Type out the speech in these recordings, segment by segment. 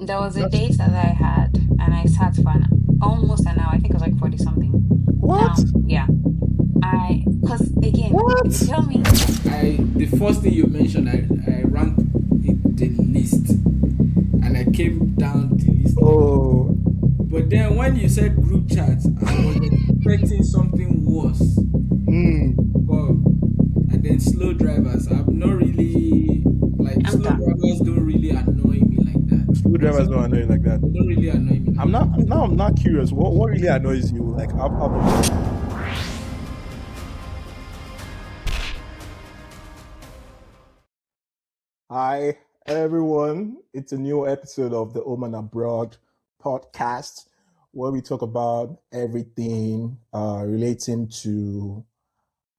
There was a That's date that I had, and I sat for almost an hour. I think it was like 40 something. what? Now, yeah, because again, if you What? tell me, The first thing you mentioned, I ranked the list, and I came down the list like. Oh, But then when you said group chat, I was expecting something worse. mm. But and then slow drivers, I'm not really like I'm slow done. drivers don't really annoy me like School that. drivers Some don't annoy you like that. they don't really annoy me like that. I'm not curious. What really annoys you? Like, hi everyone. It's a new episode of the Home and Abroad podcast where we talk about everything relating to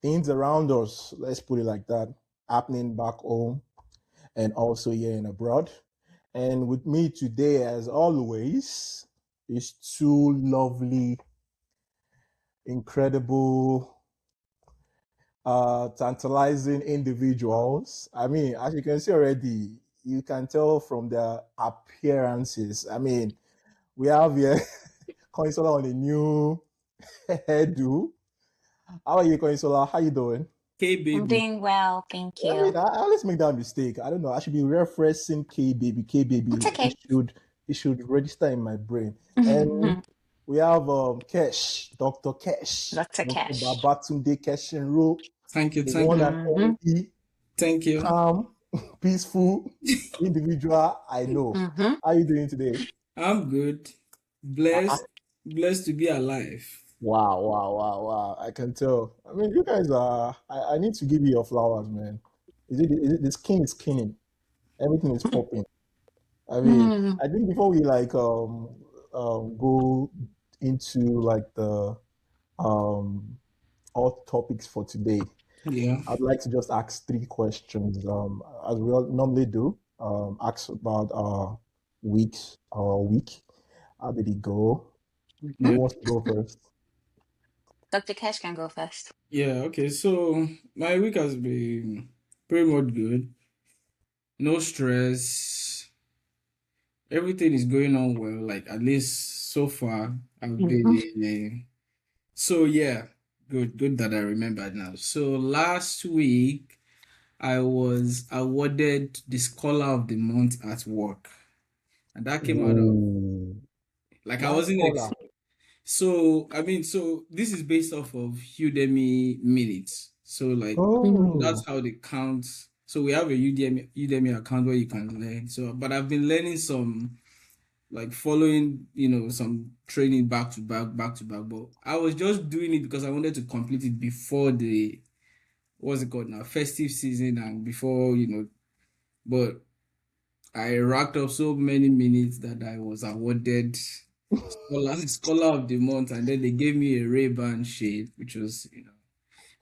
things around us. Let's put it like that, happening back home and also here and abroad. And with me today, as always, is two lovely, incredible, tantalizing individuals. I mean, as you can see already, you can tell from their appearances. I mean, we have here Consola on a new hairdo. How are you, Consola? How you doing? Hey I'm baby. doing well, thank I mean, you. I always make that mistake. I don't know. I should be referencing K baby, K It's baby. okay. It should register in my brain. And we have Kesh, Dr. Kesh, Dr. Dr. Cash. Babatunde Keshinro, Thank you, the thank one you, and Mm-hmm. only thank you. calm, peaceful individual I know. Mm-hmm. How are you doing today? I'm good. Ah, Blessed. Blessed to be alive. wow, wow, wow, wow. I can tell. I mean, you guys are, I need to give you your flowers, man. Is it the skin is skinning? Everything is popping. I mean, Mm. I think before we like go into like the um hot topics for today, Yeah. I'd like to just ask three questions. As we all normally do. Ask about our week. How did it go? Who Hmm. Yeah. wants to go first? Dr. Cash can go first. Yeah, okay. So my week has been pretty much good. No stress. Everything is going on well. Like at least so far, I've Mm-hmm. been. So yeah, good that I remembered now. So last week I was awarded the Scholar of the Month at work, and that came out of Ooh, like I why wasn't scholar? so I mean so this is based off of Udemy minutes. So like Mm. Oh, that's how they count. So we have a Udemy account where you can learn. So but I've been learning some like following some training back to back, but I was just doing it because I wanted to complete it before the what's it called now festive season and before but I racked up so many minutes that I was awarded scholar of the month, and then they gave me a Ray-Ban shade, which was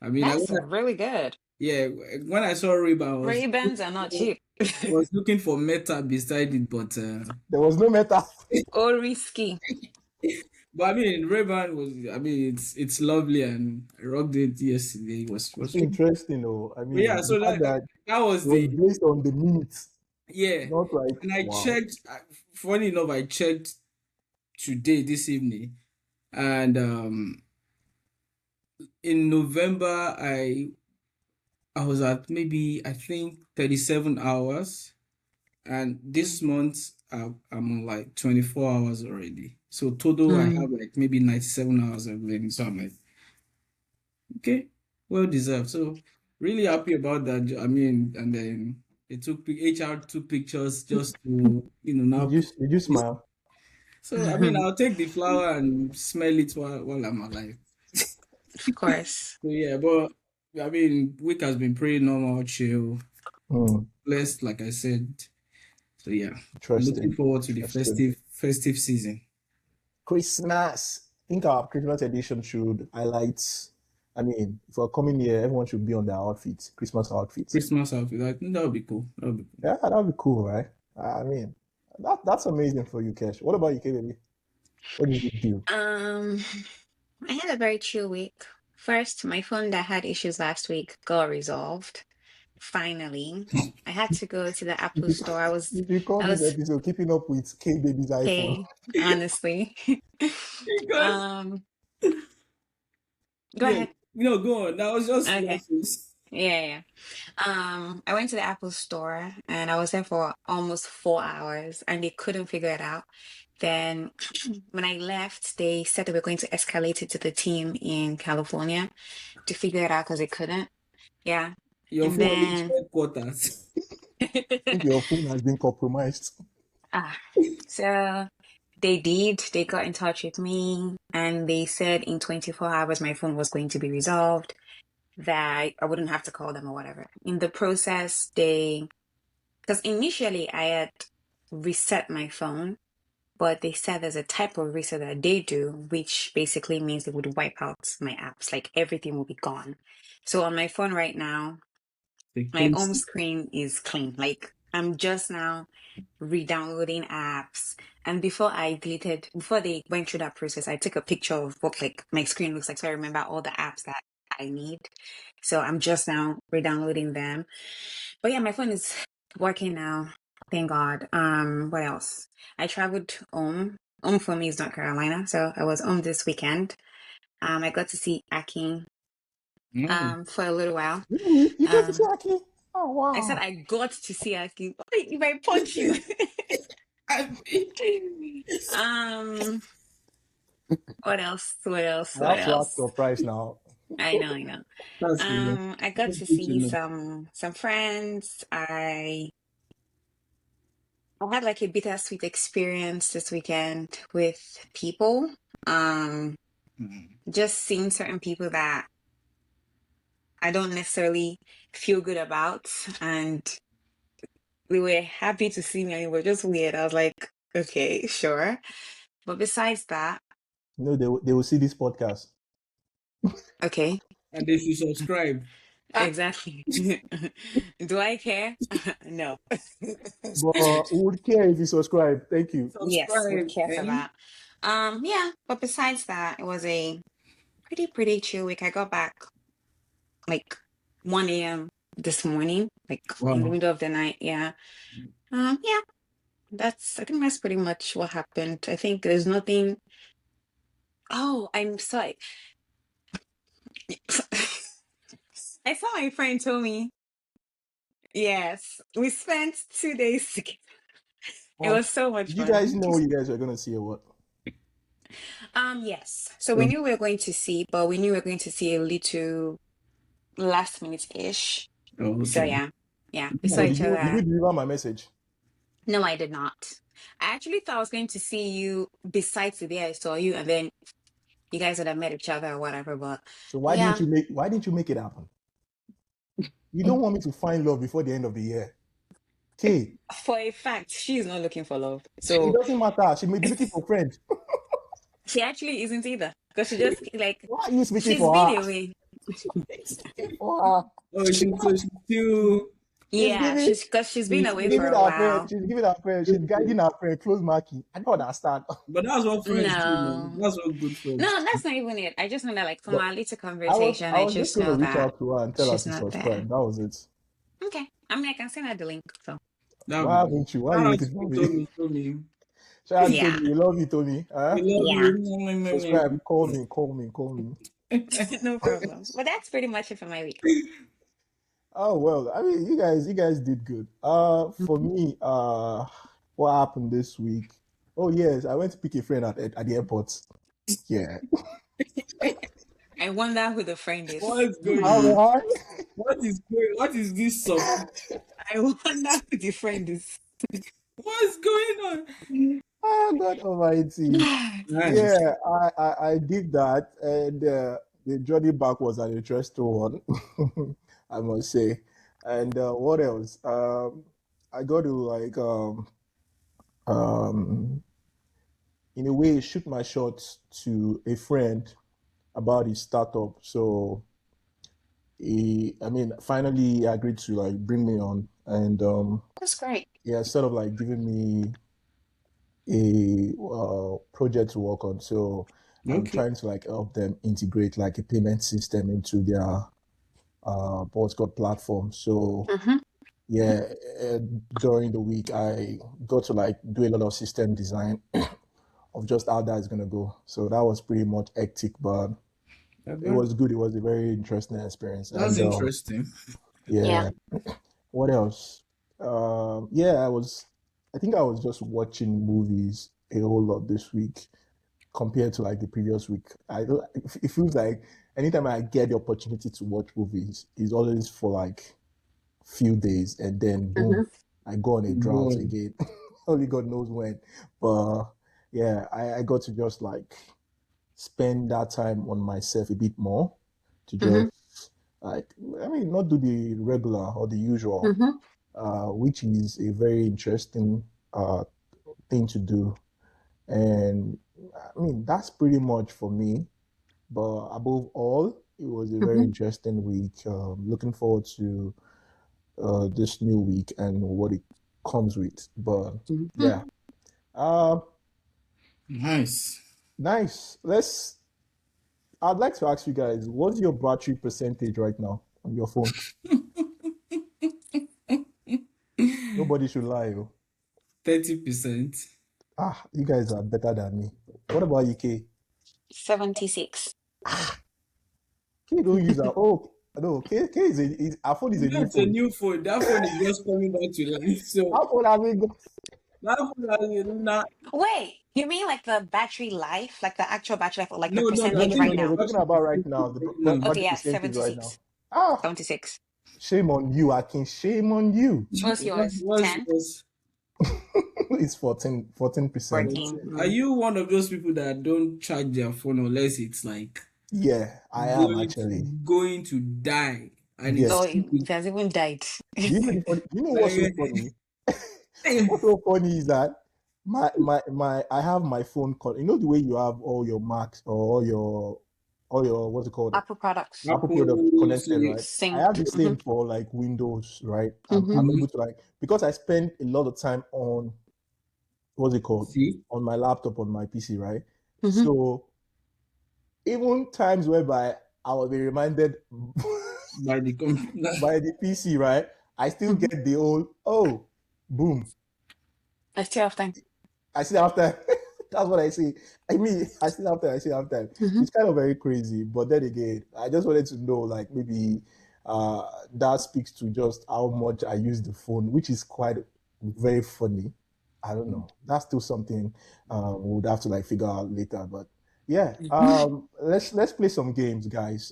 I mean That's really good. yeah, when I saw Ray-Ban Ray-Bans are not cheap. I was looking for Meta beside it, but there was no meta. Or risky. I mean, Ray-Ban was. I mean, it's lovely, and I rocked it yesterday. It was It's really. interesting, though. I But yeah, mean, the so fact that that that was it was the based on the minutes, yeah, not like and I wow. checked. Funny enough, I checked today this evening, and in November, I was at maybe I think 37 hours, and this month I'm on like 24 hours already. So total, I Mm. have like maybe 97 hours of learning. So I'm like. Okay, well deserved. So really happy about that. I mean, and then they took HR took pictures just to now. Did you smile? So I mean, I'll take the flower and smell it while I'm alive. Of course. So yeah, but I mean, week has been pretty normal, chill, Hmm, blessed, like I said. So yeah, looking interesting. forward to the Interesting. festive season. Christmas. I think our Christmas edition should highlight. I mean, if we're coming here, everyone should be on their outfits, Christmas outfits. Christmas outfit. I think that would be cool. That would be cool. Yeah, that'd be cool, right? I mean, that's amazing for you, Kesh. What about you, K baby? What did you do? Um, I had a very chill week. First, my phone that had issues last week got resolved. finally, I had to go to the Apple store. If you call I this was episode "Keeping Up with K Baby's iPhone," okay, honestly. Because um, go yeah, ahead. no, go on. That was just Okay. nuances. Yeah, yeah. I went to the Apple store and I was there for almost 4 hours and they couldn't figure it out. Then when I left, they said they were going to escalate it to the team in California to figure it out because they couldn't. Yeah. Your And phone reached then headquarters. I think your phone has been compromised. ah, so they did. They got in touch with me and they said in 24 hours my phone was going to be resolved, that I wouldn't have to call them or whatever. In the process, because initially I had reset my phone, but they said there's a type of reset that they do, which basically means they would wipe out my apps, like everything will be gone. So on my phone right now, The my clean home sheet. screen is clean. Like I'm just now re-downloading apps. And before they went through that process, I took a picture of what like my screen looks like, so I remember all the apps that I need. So I'm just now re-downloading them. But yeah, my phone is working now. Thank God. What else? I traveled home. Home for me is North Carolina, so I was home this weekend. I got to see Akin Mm. for a little while. Really? You get to see Um, Aki? Oh I said wow! I got to see Akin. If I punch you. I mean, um, what else? What else? I What have to ask else? your price now. I know, I know. that's good. I got That's to good to see know. some friends. I had like a bittersweet experience this weekend with people. Um, Mm. just seeing certain people that I don't necessarily feel good about, and they were happy to see me, and it was just weird. I was like, okay, sure. But besides that, No, they will see this podcast. okay, And they should subscribe. exactly. Do I care? No. But we would care if you subscribe. Thank you. Yes, would Subscribe, care for eh? that. Yeah, but besides that, it was a pretty chill week. I got back like 1 a.m. this morning, like in the Wow. middle of the night. Yeah. Yeah, I think that's pretty much what happened. I think there's nothing. Oh, I'm sorry. I saw my friend told me, yes, we spent 2 days together. It Well, was so much did you fun. guys know you guys were gonna see or what? Yes. So we knew we were going to see, but we knew we were going to see a little last minute-ish. Oh, So okay. yeah. Yeah. We saw So each did you other. deliver my message? No, I did not. I actually thought I was going to see you besides the day I saw you, and then you guys would have met each other or whatever. But So yeah, why didn't you make it happen? You don't want me to find love before the end of the year. Okay. for a fact, she's not looking for love. It So doesn't matter. She may be looking for friends. she actually isn't either. Because she just like Why are you speaking she's for been her? away. Speaking for her. Oh, so she's still. She's Yeah, giving she's been She's away still for giving a her friend. while. She's giving her friend. She's guiding her friend. Close marking. I don't understand. but that's what friends do, man. No. That's what good friends No, do. that's not even it. I just know that like from But our little I conversation, I was just just gonna know reach that out to her and tell her she's to not there. subscribe. That was it. Okay. I mean I can send her the link. So That'll Why be good. haven't you? Why are Shout you out waiting to for you, me? Tommy. Tommy. Shout out to yeah. me. We love you, Tony. We Huh? love Yeah. Subscribe. Call me. Call me. Call me. you. No problem. But that's pretty much it for my week. Oh well, I mean, you guys did good. For me, what happened this week? Oh yes, I went to pick a friend at the airport. Yeah. I wonder who the friend is. What's going How on? am What is this sub? I wonder who the friend is. What's going on? Oh God Almighty. Nice. Yeah, I did that, and the journey back was an interesting one, I must say. And what else? I got to like um in a way shoot my shot to a friend about his startup. So I mean, finally he agreed to like bring me on, and That's great. yeah, sort of like giving me a project to work on. So I'm Okay. trying to like help them integrate like a payment system into their what's called platform. So Mm-hmm. yeah, during the week I got to like do a lot of system design of just how that is gonna go. So that was pretty much hectic, but it was good. It was a very interesting experience. That's And interesting. Yeah. yeah, what else? Yeah, I think I was just watching movies a whole lot this week compared to like the previous week. I don't. It feels like anytime I get the opportunity to watch movies, it's always for like few days, and then Mm-hmm. boom, I go on a drought Boy. again. Only God knows when. But yeah, I got to just like spend that time on myself a bit more to Mm-hmm. just like, I mean, not do the regular or the usual, Mm-hmm. which is a very interesting thing to do. And I mean, that's pretty much for me. But above all, it was a very Mm-hmm. interesting week. Looking forward to this new week and what it comes with. But Mm-hmm. yeah, uh, Nice. nice. I'd like to ask you guys, what's your battery percentage right now on your phone? Nobody should lie. Oh. 30%. You guys are better than me. What about you, K? 76. K don't use our. Oh, no. K our phone is a new That's a phone. new phone. That phone is just coming back to life. So Our phone having that phone has not. Wait, you mean like the battery life, like the actual battery life, or like the No. no, I no, percentage think no, right the no. now? We're talking battery about right now, is the right now. Okay, battery yeah, percentage right 76. now. Ah, 76. shame on you, Akin. Shame on you. What's yours? 10? Was It's 14%. 14. are Mm. you one of those people that don't charge their phone unless it's like Yeah, I am going to, actually. going to die and Yeah. it's Oh, stupid? it has even died. Do you know what's so Like, funny? What's so funny is that I have my phone call. You know the way you have all your Macs or all your what's it called? Apple products. Apple product Apple, so connected, right? I Sync. have the Mm-hmm. same for like Windows, right? I'm Mm-hmm. able to like because I spend a lot of time on what's it called? see, On my laptop, on my PC, right? Mm-hmm. So even times whereby I will be reminded by the computer. by the PC, right? I still Mm-hmm. get the old boom. I still have time. I still have time. That's what I say. I mean, I still have time. I still have time. Mm-hmm. It's kind of very crazy, but then again, I just wanted to know, like maybe that speaks to just how much I use the phone, which is quite very funny. I don't know. That's still something we would have to like figure out later. But yeah, let's play some games, guys.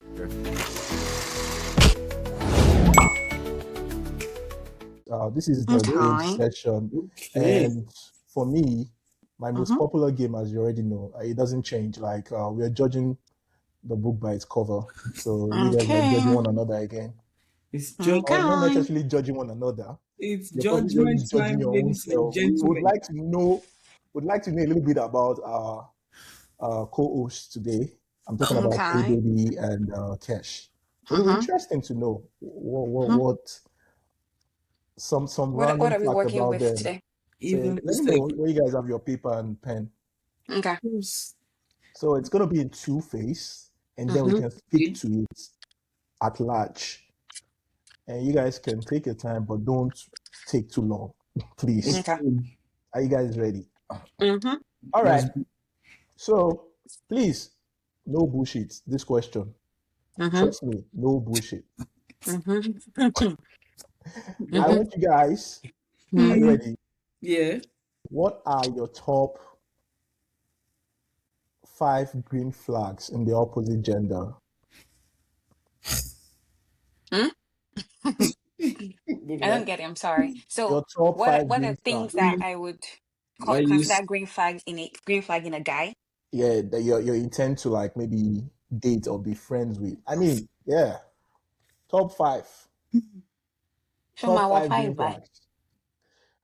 This is the game Okay. session, Okay. and for me, my most Mm-hmm. popular game, as you already know, it doesn't change. Like we are judging the book by its cover, so you guys are judging Okay. one another again, It's just or not Okay. necessarily judging one another. it's You're probably judgment just judging time, your own ladies and self. We would gentlemen. like to know, a little bit about our co-hosts today. I'm talking about K Okay. Baby and Kesh. So it'll be Mm-hmm. interesting to know Mm-hmm. what some What random are we fact working about with them. today? So Even let me know where you guys have your paper and pen. Okay. seconds. So it's gonna be in two phase, and then we Mm-hmm. can speak to it at large. And you guys can take your time, but don't take too long, please. Okay. Okay. Are you guys ready? Mm-hmm. All right. Let's So please, no bullshit. This question. Mm-hmm. Trust me, no bullshit. Mm-hmm. I Mm-hmm. want you guys. Are you Mm-hmm. ready? yeah. What are your top 5 green flags in the opposite gender? I don't get it. I'm sorry. So, Your top five what green are things flags. that I would Why you consider green flag in a guy? Yeah, that you intend to like maybe date or be friends with. I mean, yeah, top five, Show my top what five five green by. flags,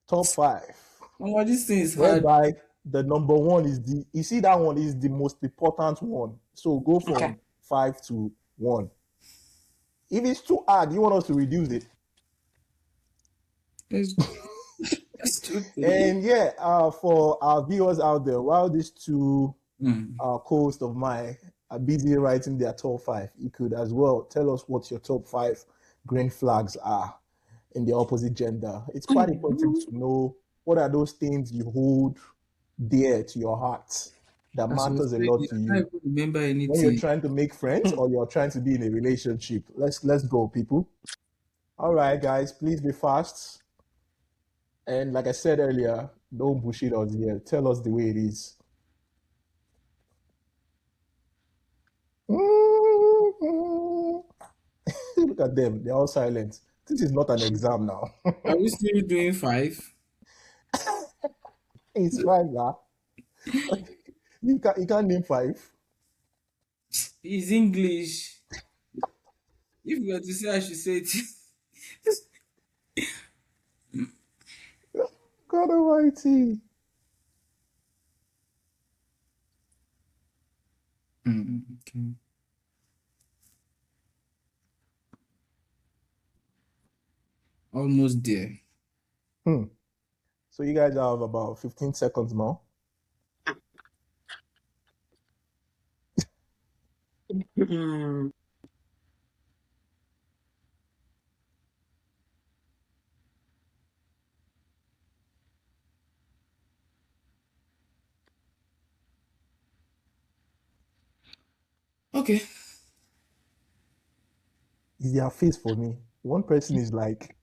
top five. oh, this thing is hard. Whereby the number one is you see that one is the most important one. So go Okay. from 5 to 1. If it's too hard, you want us to reduce it. It's stupid. And yeah, for our viewers out there, while these two co-hosts of mine are busy writing their top five, you could as well tell us what your top five green flags are in the opposite gender. It's quite important to know what are those things you hold dear to your heart that As I was matters a saying, lot I to can't you even remember when you're anything. trying to make friends or you're trying to be in a relationship. Let's go, people. All right, guys, please be fast. And like I said earlier, don't bullshit us here. Tell us the way it is. Look at them. They're all silent. This is not an exam now. Are we still doing 5? It's fine now. You can't name five. It's English. If you were to say, I should say it. God almighty. Okay. Almost there. Hmm. So you guys have about 15 seconds more. Mm. Okay. Is their face for me. One person is like,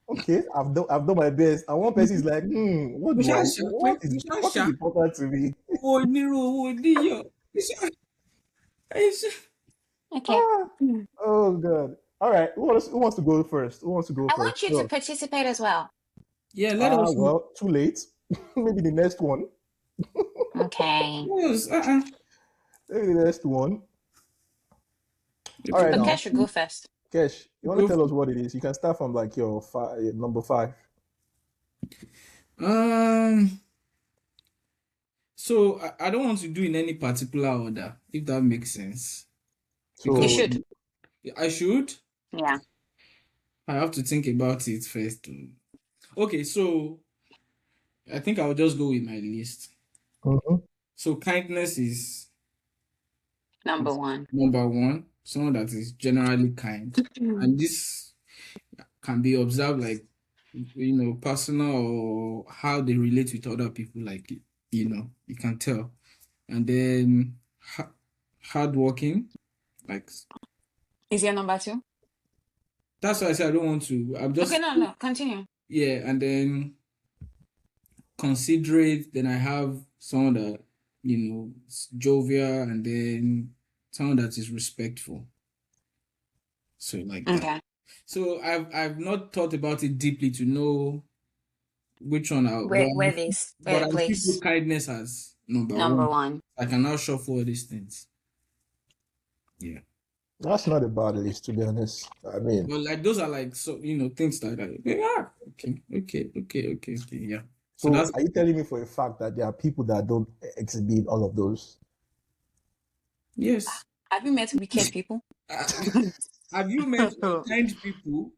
okay, I've done my best. And one person is like, what We do shall I share. Wait, we shall what is share. important to me? Owó onírú, owó oníyọ̀. We shall- we shall- Okay. Ah, oh god. All right. Who wants to go first? Who wants to go I first? want you to Sure. participate as well. Yeah, let us know. Well, too late. Maybe the next one. Okay. Yes, Maybe the next one. the All right Okay, I now. should go first. Kesh, you want to Go tell for us what it is? You can start from like your number five. So I don't want to do in any particular order, if that makes sense. You Because So should. I should. Yeah. I have to think about it first. Okay, so I think I'll just go with my list. mhm. So kindness Number is one. number one. Someone that is generally kind, and this can be observed like personal or how they relate with other people. Like you can tell. And then hardworking, like Is your number two? that's why I said I don't want to. I'm Okay, just no. Continue. yeah, and then considerate. Then I have someone that is jovial, and then someone that is respectful. So like that. Okay. So I've not thought about it deeply to know which one I Where but this but where I still put place kindness as number number one. one. I can now shuffle all these things. Yeah. That's not a bad list, to be honest. I mean, Well, like those are like things that okay, yeah. So so that's are you telling me for a fact that there are people that don't exhibit all of those? yes. Have you met wicked people? Uh, have you met unkind people?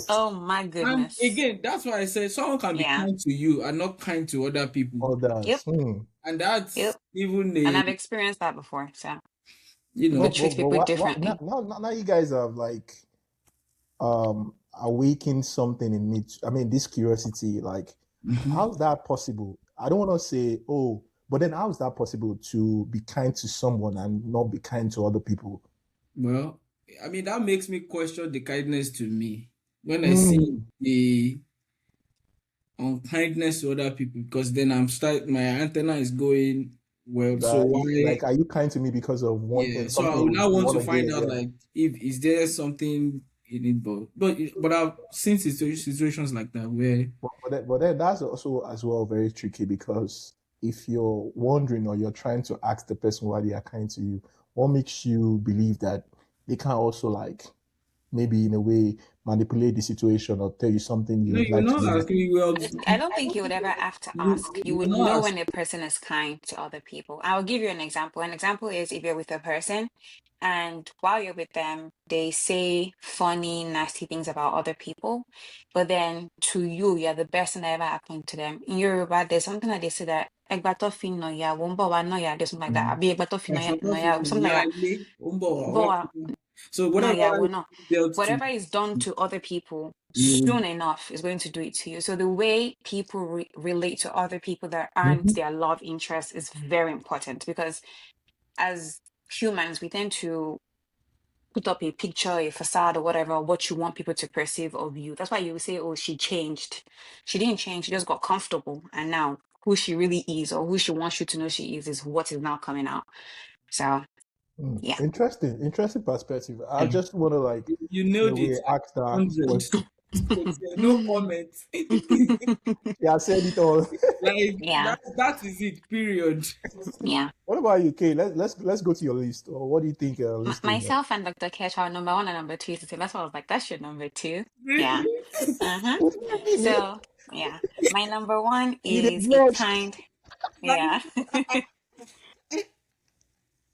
Oh my And goodness. again, that's why I said someone can be Yeah. kind to you and not kind to other people, Yep. Others. and Yep. that's even And a I've experienced that before. So you people know. treat But people what now, differently. now you guys have like awakened something in me. I mean, this curiosity, like, Mhm. how's that possible? I don't want to say, oh, but then how's that possible to be kind to someone and not be kind to other people? Well, I mean that makes me question the kindness to me when I see Mm, the unkindness to other people because then my antenna is going well. So like, why? are you kind to me because of Yeah. wanting So I something would you now want want to to find gain? out Yeah. like if is there something in it, but I've seen situations like that where But then that's also as well very tricky because if you're wondering or you're trying to ask the person why they are kind to you, what makes you believe that they can also like maybe in a way manipulate the situation or tell you something no, you'd you're like to not hear? asking me. Well, I don't think you would ever have to ask. You you're would not know when asking. a person is kind to other people. I'll give you an example. An example is if you're with a person and while you're with them, they say funny, nasty things about other people, but then to you, you're the best thing that ever happened to them. In Yoruba, there's something that they say that Egbatofi no ya, wombo wa no ya, something like that. Abi Egbatofi no ya, something like that. Boa So no whatever ya, will not. dealt to Whatever is done to other people you. soon enough is going to do it to you. So the way people relate to other people that aren't Mhm. their love interest is very important, because as humans, we tend to put up a picture, a facade, or whatever, what you want people to perceive of you. That's why you say, oh, she changed. She didn't change. She just got comfortable. And now who she really is, or who she wants you to know she is what is now coming out. So, yeah. Interesting perspective. I just want to like, You in a nailed it. way, ask that 100. question. No comment. Yeah, I said it all. Like Yeah. that is it. Period. Yeah. What about you, Kay? Let's go to your list. Or what do you think list is? Myself and Dr. Kesh are number one and number two. So that's why I was like, that's your number two. Yeah. Really? Uh-huh. Really? So, yeah. My number one You did is a blush. kind, yeah.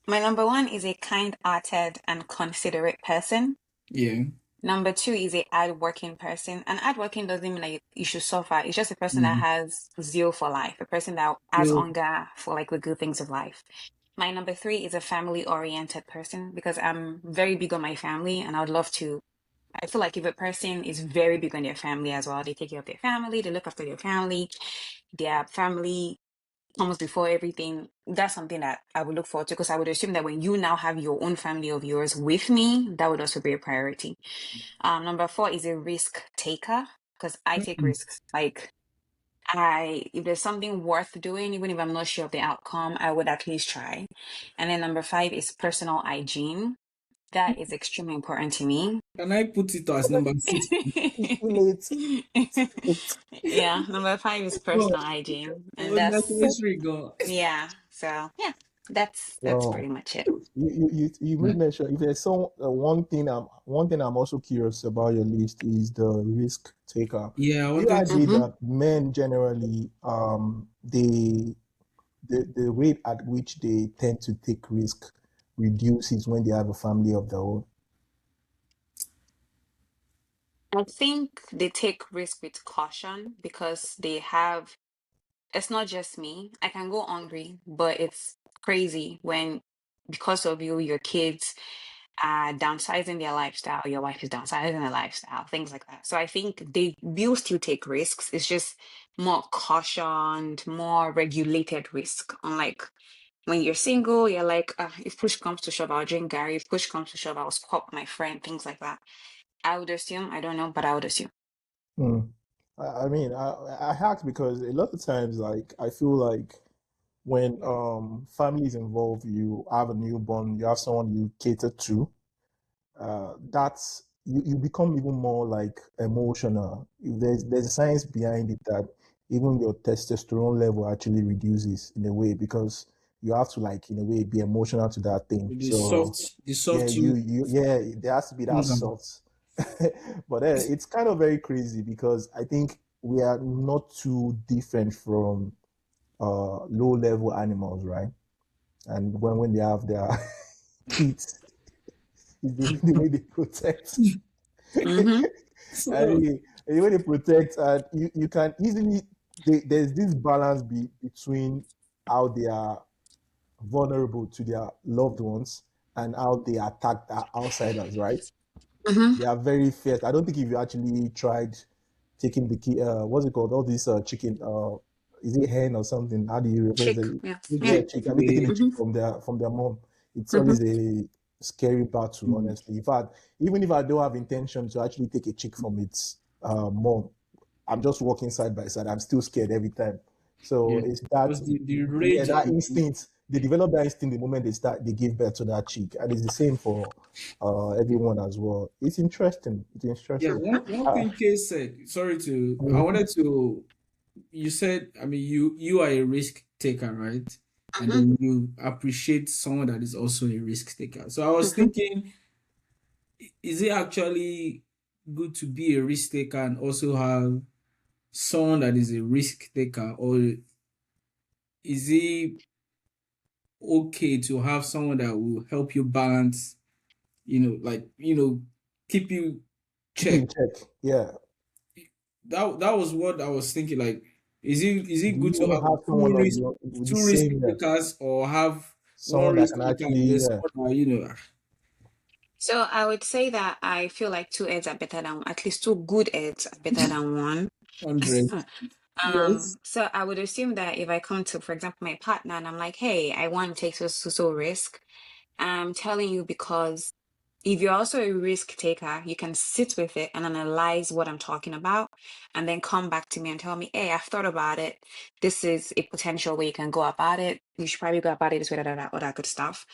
My number one is a kind-hearted and considerate person. Yeah. Number two is a hardworking person. And hardworking doesn't mean that you should suffer. It's just a person that Mm. has zeal for life, a person that has You hunger for like the good things of life. My number three is a family-oriented person, because I'm very big on my family and I would love to. I feel like if a person is very big on their family as well, they take care of their family, they look after their family comes before everything. That's something that I would look forward to, because I would assume that when you now have your own family of yours with me, that would also be a priority. Number four is a risk taker, because I take Mm. risks. Like if there's something worth doing, even if I'm not sure of the outcome, I would at least try. And then number five is personal hygiene. That is extremely important to me. Can I put it as number 6? It's too late. Yeah, number five is Oh, personal hygiene, and that's unnecessary go. yeah. So yeah, that's Wow. pretty much it. You made mention if there's some one thing I'm also curious about your list is the risk taker. Yeah, I Do you wanted agree to. Mm-hmm. that men generally the rate at which they tend to take risk reduces when they have a family of their own? I think they take risk with caution, because they have, it's not just me. I can go hungry, but it's crazy when, because of you, your kids are downsizing their lifestyle, your wife is downsizing their lifestyle, things like that. So I think they will still take risks. It's just more cautioned, more regulated risk. Unlike when you're single, you're like, if push comes to shove, I'll drink Gary. If push comes to shove, I'll swap my friend, things like that. I would assume, I don't know, but I would assume. Hmm. I mean, I ask because a lot of times, like, I feel like when families involved, you have a newborn, you have someone you cater to, that's you become even more like emotional. There's a science behind it that even your testosterone level actually reduces in a way because you have to like in a way be emotional to that thing. So The yeah, soft you. yeah, there has to be that salt. But it's kind of very crazy because I think we are not too different from low level animals, right? And when they have their kids, is the way they protect. Mm-hmm. I So mean, the way they protect, and you can easily there's this balance between how they are vulnerable to their loved ones and how they attack the outsiders, right? Mm-hmm. They are very fierce. I don't think if you actually tried taking the key, what's it called? All this chicken, is it hen or something? How do you replace Chick. it? Yeah. the Yeah. Yeah, chick, chick. Have you taken a the chick Mm-hmm. from their mom? It's Mm-hmm. always a scary battle, honestly. In fact, even if I don't have intention to actually take a chick from its mom, I'm just walking side by side. I'm still scared every time. So yeah, it's that, because the yeah, rage that and instinct. They develop that instinct the moment they give birth to that chick, and it's the same for everyone as well. It's interesting. It's yeah. interesting. One thing Case said. Sorry to. I Mhm. wanted to. You said. I mean, you are a risk taker, right? And Mm-hmm. then you appreciate someone that is also a risk taker. So I was Mm-hmm. thinking, is it actually good to be a risk taker and also have someone that is a risk taker, or is it okay to have someone that will help you balance, like, keep you Keep you in check? check. Yeah. That was what I was thinking. Like, Is it Do good you to want have to have two someone of risk your with the two risk same, yes, takers, or have one someone that risk can taker and then actually, yeah. someone that, So I would say that I feel like two eggs are better than at least two good eggs are better than one. 100. Yes. So I would assume that if I come to, for example, my partner and I'm like, hey, I want to take so risk, I'm telling you because if you're also a risk taker, you can sit with it and analyze what I'm talking about and then come back to me and tell me, hey, I've thought about it. This is a potential way you can go about it. You should probably go about it this way, all that good stuff.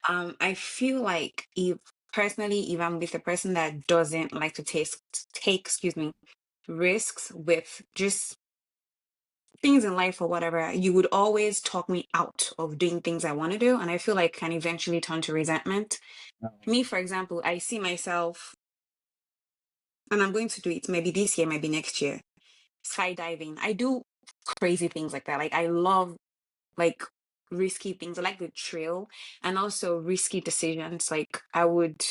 I feel like if personally, if I'm with a person that doesn't like to excuse me, risks with just things in life or whatever, you would always talk me out of doing things I want to do. And I feel like can eventually turn to resentment. Me, for example, I see myself, and I'm going to do it maybe this year, maybe next year, skydiving. I do crazy things like that. Like I love like risky things. I like the thrill and also risky decisions. Like I would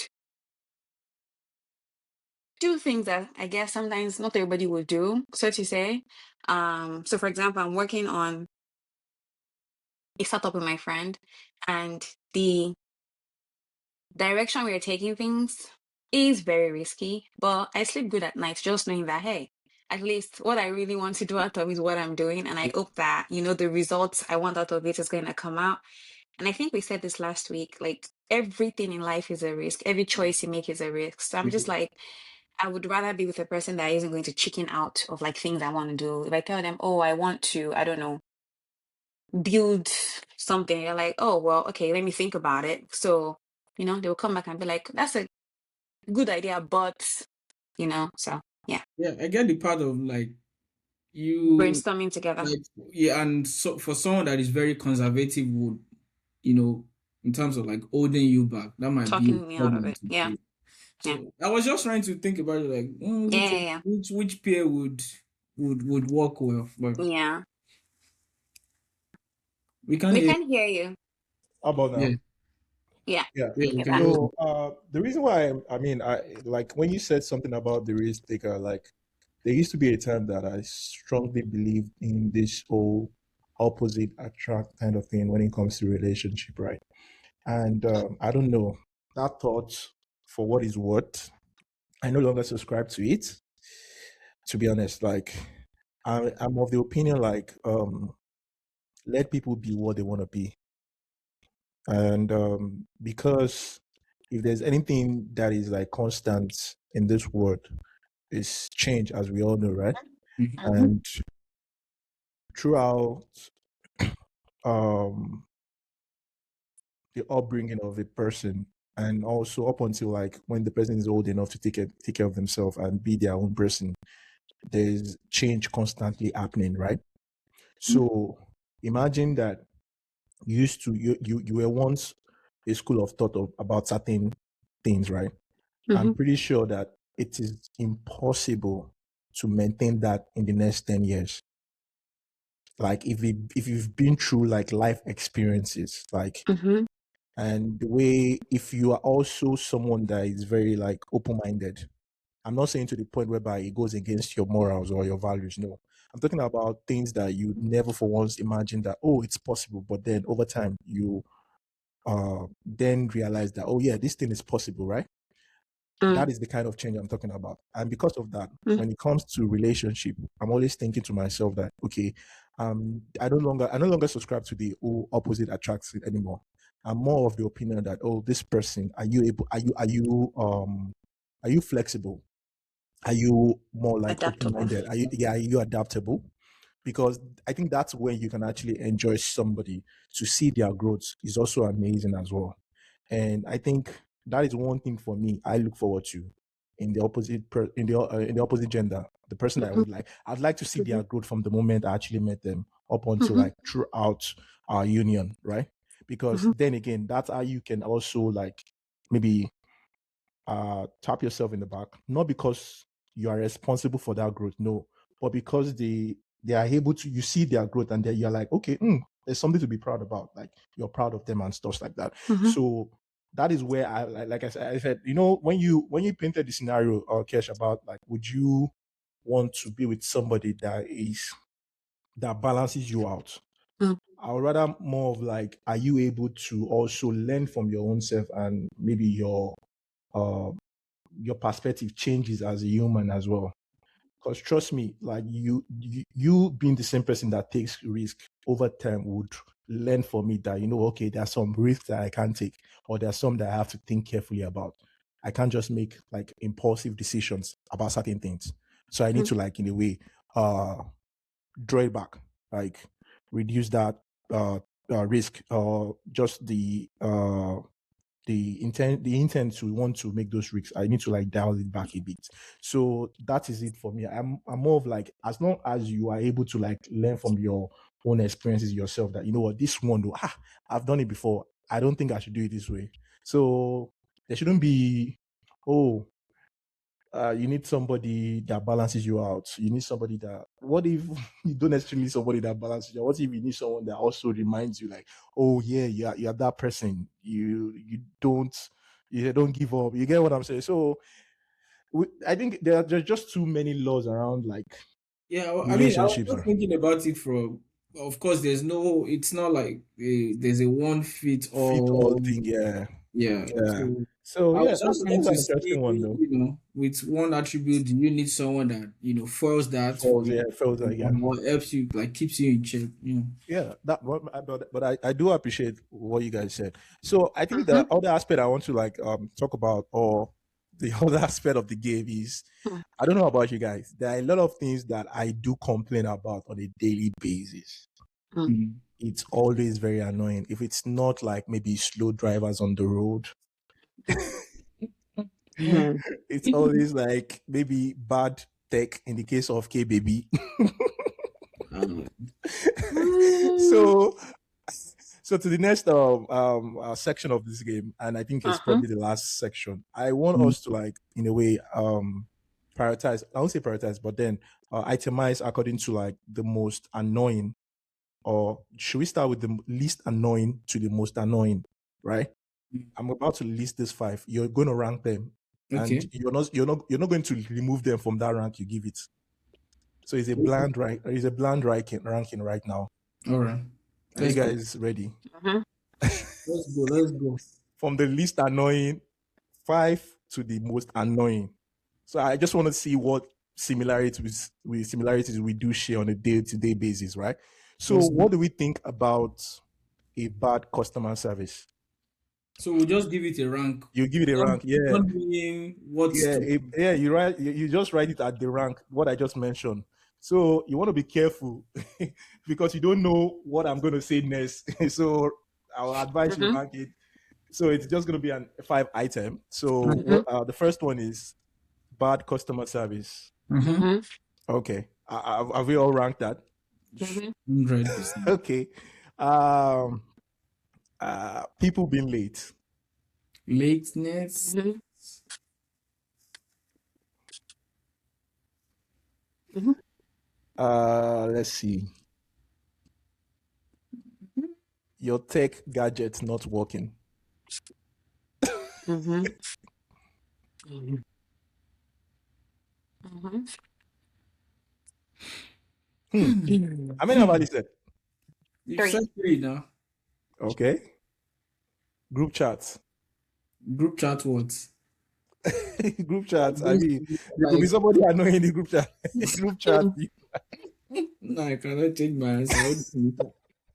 do things that I guess sometimes not everybody would do, so to say. So for example, I'm working on a startup with my friend, and the direction we are taking things is very risky, but I sleep good at night just knowing that, hey, at least what I really want to do out of is what I'm doing. And I hope that, the results I want out of it is going to come out. And I think we said this last week, like everything in life is a risk. Every choice you make is a risk. So I'm just like, I would rather be with a person that isn't going to chicken out of like things I want to do. If I tell them, oh, I want to, I don't know, build something, they're like, oh, well, okay, let me think about it. So, they'll come back and be like, that's a good idea, but, so yeah, Yeah, I get the part of like you brainstorming together, like, yeah, and so for someone that is very conservative would, you know, in terms of like holding you back, that might be talking a me out of problem it. to Yeah, you. yeah, So I was just trying to think about it, like yeah, yeah, yeah. which pair would work well, but Yeah. we can We hear. can hear you. How about Yeah, now? Yeah, Yeah. I yeah, we hear can that. hear you. So the reason why I mean I like when you said something about the risk taker, like there used to be a time that I strongly believed in this whole opposite attract kind of thing when it comes to relationship, right? And I don't know that thought for what is worth. I no longer subscribe to it. To be honest, like I'm of the opinion like let people be what they want to be, and because if there's anything that is like constant in this world, is change, as we all know, right? Mhm. Mm-hmm. And throughout um the upbringing of a person, and also up until like when the person is old enough to take care of themselves and be their own person, there's change constantly happening, right? So imagine that you were once a school of thought about certain things, right? I'm Mm-hmm. pretty sure that it is impossible to maintain that in the next 10 years. Like if you've been through like life experiences, like, Mm-hmm. and the way, if you are also someone that is very like open-minded, I'm not saying to the point whereby it goes against your morals or your values. No, I'm talking about things that you never for once imagine that, oh, it's possible, but then over time you then realize that, oh yeah, this thing is possible, right? That is the kind of change I'm talking about. And because of that, Mm-hmm. when it comes to relationship, I'm always thinking to myself that, okay, I no longer subscribe to the oh, opposite attracts anymore. I'm more of the opinion that, oh, this person, are you flexible? Are you more like Adaptable. open-minded? Are you adaptable? Because I think that's when you can actually enjoy somebody. To see their growth is also amazing as well. And I think that is one thing for me I look forward to in the in the opposite gender. The person I Mm-hmm. would like, I'd like to see Mm-hmm. their growth from the moment I actually met them up until Mm-hmm. like throughout our union, right? Because Mm-hmm. then again, that's how you can also like maybe tap yourself in the back, not because you are responsible for that growth, no, but because they are able to, you see their growth, and then you're like, okay, there's something to be proud about, like you're proud of them and stuff like that. Mm-hmm. So that is where like I said, when you painted the scenario, Kesh, about like, would you want to be with somebody that is that balances you out. Mm. I would rather more of like, are you able to also learn from your own self, and maybe uh your perspective changes as a human as well? Because trust me, like you being the same person that takes risk over time would learn from me that, okay, there are some risks that I can't take, or there are some that I have to think carefully about. I can't just make like impulsive decisions about certain things. So I need to, like, in a way, draw it back, like reduce that risk, or just the intent to want to make those risks. I need to like dial it back a bit. So that is it for me. I'm more of like, as long as you are able to like learn from your own experiences yourself, that, what, this one though, I've done it before, I don't think I should do it this way. So there shouldn't be, oh, you need somebody that balances you out. You need somebody that, what if you don't necessarily need somebody that balances you out? What if you need someone that also reminds you, like, oh yeah, you're that person. You don't give up. You get what I'm saying? So I think there's just too many laws around, like, Yeah, well, I mean, I was relationships. just thinking about it from, of course, it's not like there's a one fit Fit all all. thing, yeah. Yeah. Yeah. So So I yeah, was that's just trying an to see, interesting one though. with one attribute, do you need someone that, foils that for Falls, you, yeah, falls, yeah. or helps you, like keeps you in check, Yeah, but I do appreciate what you guys said. So I think the Mhm. other aspect I want to like talk about, or the other aspect of the game is, Mm. I don't know about you guys. There are a lot of things that I do complain about on a daily basis. Mm. Mm. It's always very annoying. If it's not like maybe slow drivers on the road, Mhm. it's always like maybe bad tech in the case of K baby. Uh, Mm. so So to the next section of this game, and I think it's Mhm. probably the last section. I want mm, us to, like, in a way, prioritize. I won't say prioritize, but then itemize according to like the most annoying, or should we start with the least annoying to the most annoying? Right. mm. I'm about to list these 5. You're going to rank them, and Okay. you're not going to remove them from that rank you give it. So it's a bland right. It's a bland ranking right now. All right. Are you Let's go. guys ready? Mhm. Let's go. Let's go. From the least annoying 5 to the most annoying. So I just want to see what similarities we do share on a day-to-day basis, right? So Let's go. what do we think about a bad customer service? So we'll just give it a rank. You give it a Not, rank, yeah, not being what's yeah, to. yeah. You just write it at the rank what I just mentioned. So you want to be careful because you don't know what I'm going to say next. So I'll advise you Mhm. rank it. So it's just going to be a 5 item. So Mhm. the first one is bad customer service. Mm-hmm. Mhm. Okay. Have we all ranked that? Mhm. 100%. Okay. Um, people being late. Lateness. Mhm. Mhm. Let's see. Your tech gadget not working. Mhm. Mhm. Mhm. How many have I listed? You've 3. said 3 now. Okay. Group chats. Group chat words. Group Like chats. I this, mean, there could be like, somebody annoying in the group chat. Group chat. no, I cannot change my answer.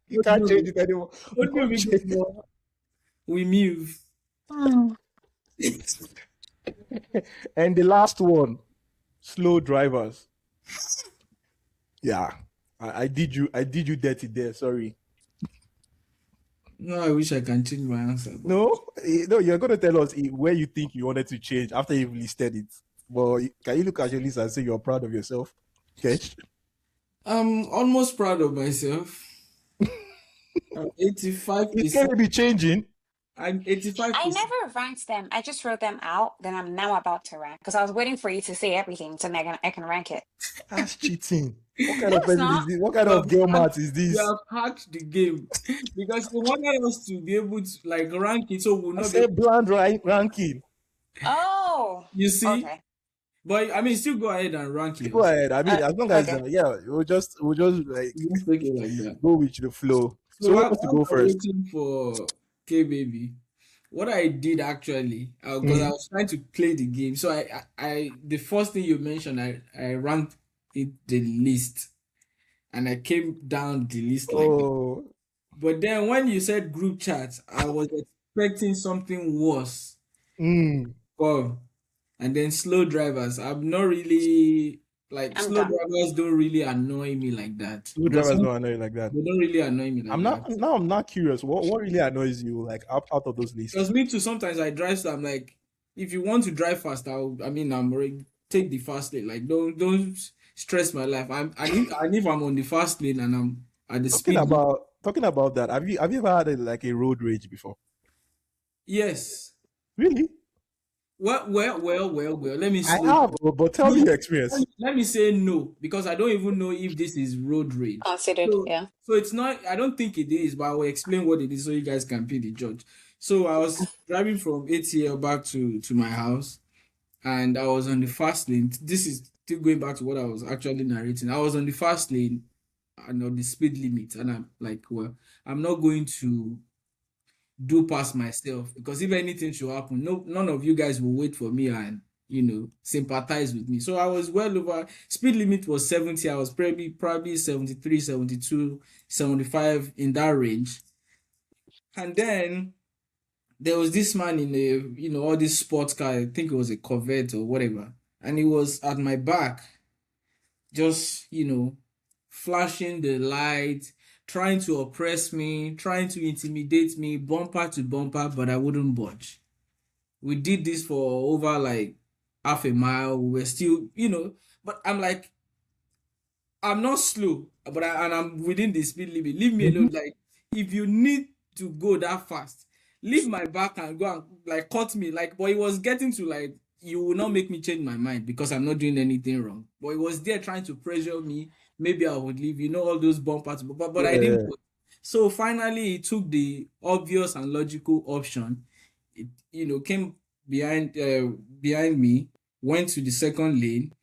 You can't change it anymore. What do you Group mean? chat. We move. Mm. And the last one, slow drivers. Yeah. I did you dirty there. Sorry. No, I wish I can change my answer, but No, you're going to tell us where you think you wanted to change after you've listed it. Well, can you look at your list and say you're proud of yourself? Okay. I'm almost proud of myself. I'm It can 85%. be changing. I'm I 85%. never ranked them. I just wrote them out. Then I'm now about to rank because I was waiting for you to say everything so I can rank it. That's cheating. What kind No, of it's person is not. this? What kind You of have girl hacked, math is you this? have hacked the game because you wanted us to be able to like rank it, so we'll I not be able said bland ranking. Oh, You see, okay. But I mean, still go ahead and rank Go yours. ahead. I mean, as long as Okay. yeah, we'll just like Just take it like that. go with the flow. So So who while wants to go I'm first? waiting for K baby, what I did actually, because I Mm. was trying to play the game. So the first thing you mentioned, I ranked it the list, and I came down the list like that. Oh, But then when you said group chat, I was expecting something worse. mm. Wow. And then slow drivers. I'm not really like I'm slow done. drivers don't really annoy me like that. Two But drivers some don't annoy you like that. they don't really annoy me like I'm that. not now. I'm not curious. What really annoys you like out of those lists? Because me too, sometimes I drive, so I'm like, if you want to drive fast, I'm already take the fast lane. Like don't stress my life. And if I'm on the fast lane and I'm at the Talking speed limit, about talking about that. Have you ever had like a road rage before? yes. Really? Well. Let me I slow have, down. but tell me No, your let experience. me, let me say no because I don't even know if this is road rage. Considered, So, yeah. so it's not. I don't think it is, but I will explain what it is so you guys can be the judge. So I was driving from ATL back to my house, and I was on the fast lane. This is still going back to what I was actually narrating. I was on the fast lane and on the speed limit, and I'm like, well, I'm not going to do past myself because if anything should happen, none of you guys will wait for me and sympathize with me. So I was well over speed limit was 70. I was probably 73, 72, 75 in that range. And then there was this man in a all this sports car, I think it was a Corvette or whatever, and he was at my back, just flashing the light, trying to oppress me, trying to intimidate me, bumper to bumper, but I wouldn't budge. We did this for over like half a mile. We were still, but I'm like, I'm not slow, but I'm within the speed limit. Leave me alone. Mhm. Like, if you need to go that fast, leave my back and go and like cut me. Like, but it was getting to like, you will not make me change my mind because I'm not doing anything wrong. But it was there trying to pressure me. Maybe I would leave, all those bumpers, but I didn't. Yeah. So finally, he took the obvious and logical option. It, came behind me, went to the second lane,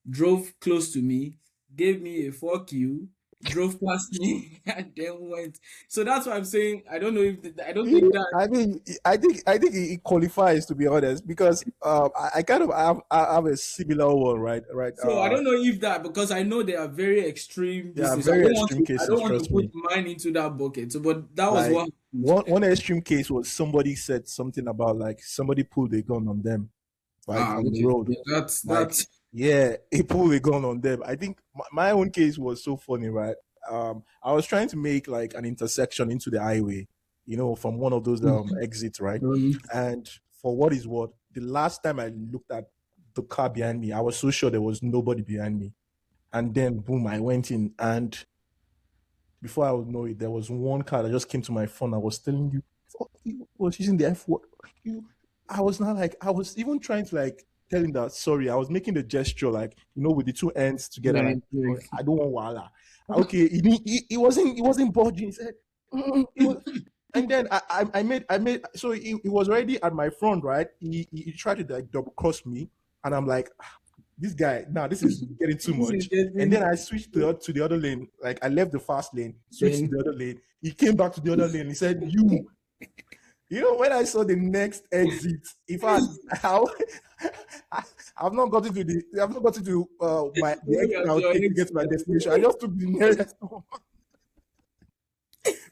drove close to me, gave me a fuck you, drove past me, and then went. So that's why I'm saying I don't know if I don't think that. I mean, I think it qualifies, to be honest, because I kind of have a similar one, right? Right. So I don't know if that because I know they are very extreme. There This are is I very don't want extreme to I cases. don't want to Trust put me. mine into that bucket. So, but that was Like what happened. one extreme case was somebody said something about like somebody pulled a gun on them, like on the Okay. road. Yeah, Like, that's yeah, he pulled a gun on them. I think my own case was so funny, right? I was trying to make like an intersection into the highway, from one of those exits, right? And for what is what, the last time I looked at the car behind me, I was so sure there was nobody behind me. And then boom, I went in, and before I would know it, there was one car that just came to my phone. I was telling you, fuck you, was using the F word. You, I was not like, I was even trying to like tell him that sorry. I was making the gesture like, with the two ends together, like, sorry, like I don't want wala. Okay, he wasn't budging. He said, it was, and then I made so he was already at my front, right? He tried to like double cross me, and I'm like, this guy, now this is getting too this is much. And then getting I switched to the other lane. Like I left the fast lane, switched to then the other lane. He came back to the other lane. He said, when I saw the next exit, in fact, I've not gotten to my the when exit you're I would your take to get ex. to my destination. I just took the nearest one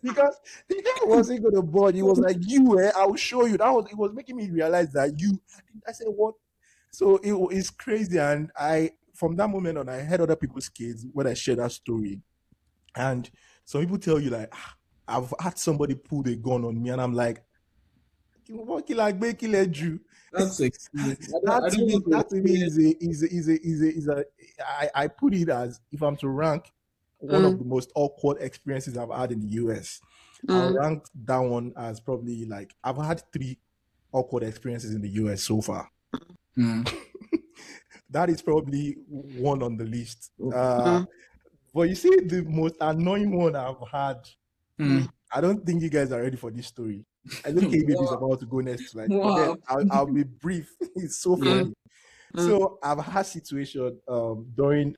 because the guy wasn't gonna board. He was like, I will show you. It was making me realize that I said, what? So it's crazy, and I from that moment on, I heard other people's kids when I share that story, and some people tell you like, I've had somebody pull a gun on me, and I'm like, what like you? That's extreme. That I to don't me, want to that to me experience. is a I put it as, if I'm to rank one of Mm, the most awkward experiences I've had in the US, I'll mm. rank that one as probably like I've had three awkward experiences in the US so far. Mm. That is probably one on the list. Mm, But you see, the most annoying one I've had, Mm. I don't think you guys are ready for this story. I know K Baby is Wow. about to go next, like, but then Wow. I'll be brief. It's so Yeah. mm, funny. So I've had situation during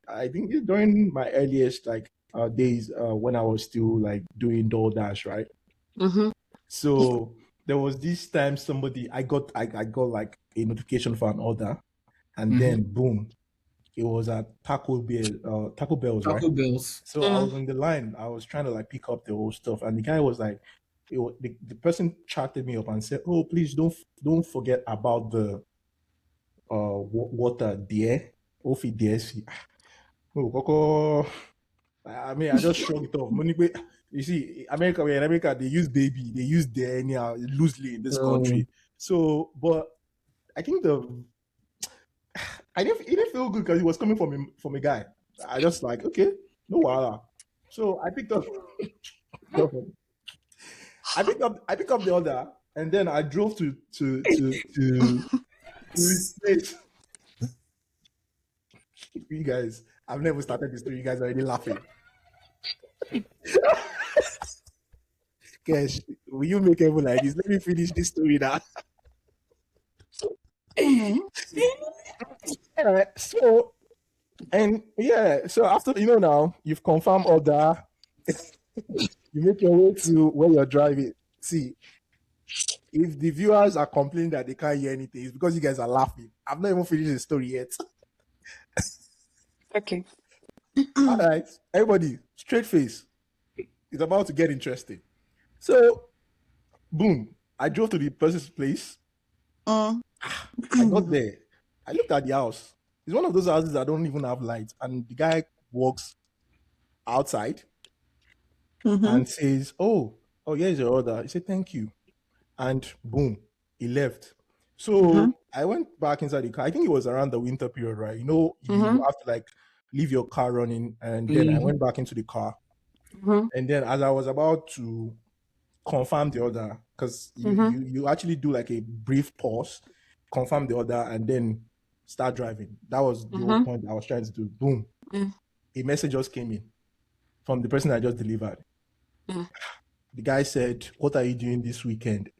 my earliest days when I was still like doing DoorDash, right? Mm-hmm. So there was this time I got like a notification for an order, and then boom, it was at Taco Bell's, right? Taco Bells. So I was on the line, I was trying to like pick up the whole stuff, and the guy was like, the person chatted me up and said, "Oh, please don't forget about the water there. Ofi there. Oh, Coco." I mean, I just shrugged it off. You see, in America, they use baby, they use there anyhow loosely in this country. So, but I think it didn't feel good because it was coming from a guy. I just like, okay, no wala. So I picked up I picked up the order, and then I drove to his place. You guys, I've never started this story. You guys are already laughing. Gosh, will you make everyone like this? Let me finish this story now. All right, so after now you've confirmed order, you make your way to where you're driving. See, if the viewers are complaining that they can't hear anything, it's because you guys are laughing. I've not even finished the story yet. Okay. All right, everybody, straight face. It's about to get interesting. So, boom, I drove to the person's place. I got there. I looked at the house. It's one of those houses that don't even have lights. And the guy walks outside and says, oh, here's your order. He said, thank you. And boom, he left. So I went back inside the car. I think it was around the winter period, right? You have to like leave your car running. And then I went back into the car. And then as I was about to confirm the order, because you actually do like a brief pause, confirm the order, and then start driving. That was the whole point I was trying to do. Boom. A message just came in from the person I just delivered. The guy said, what are you doing this weekend?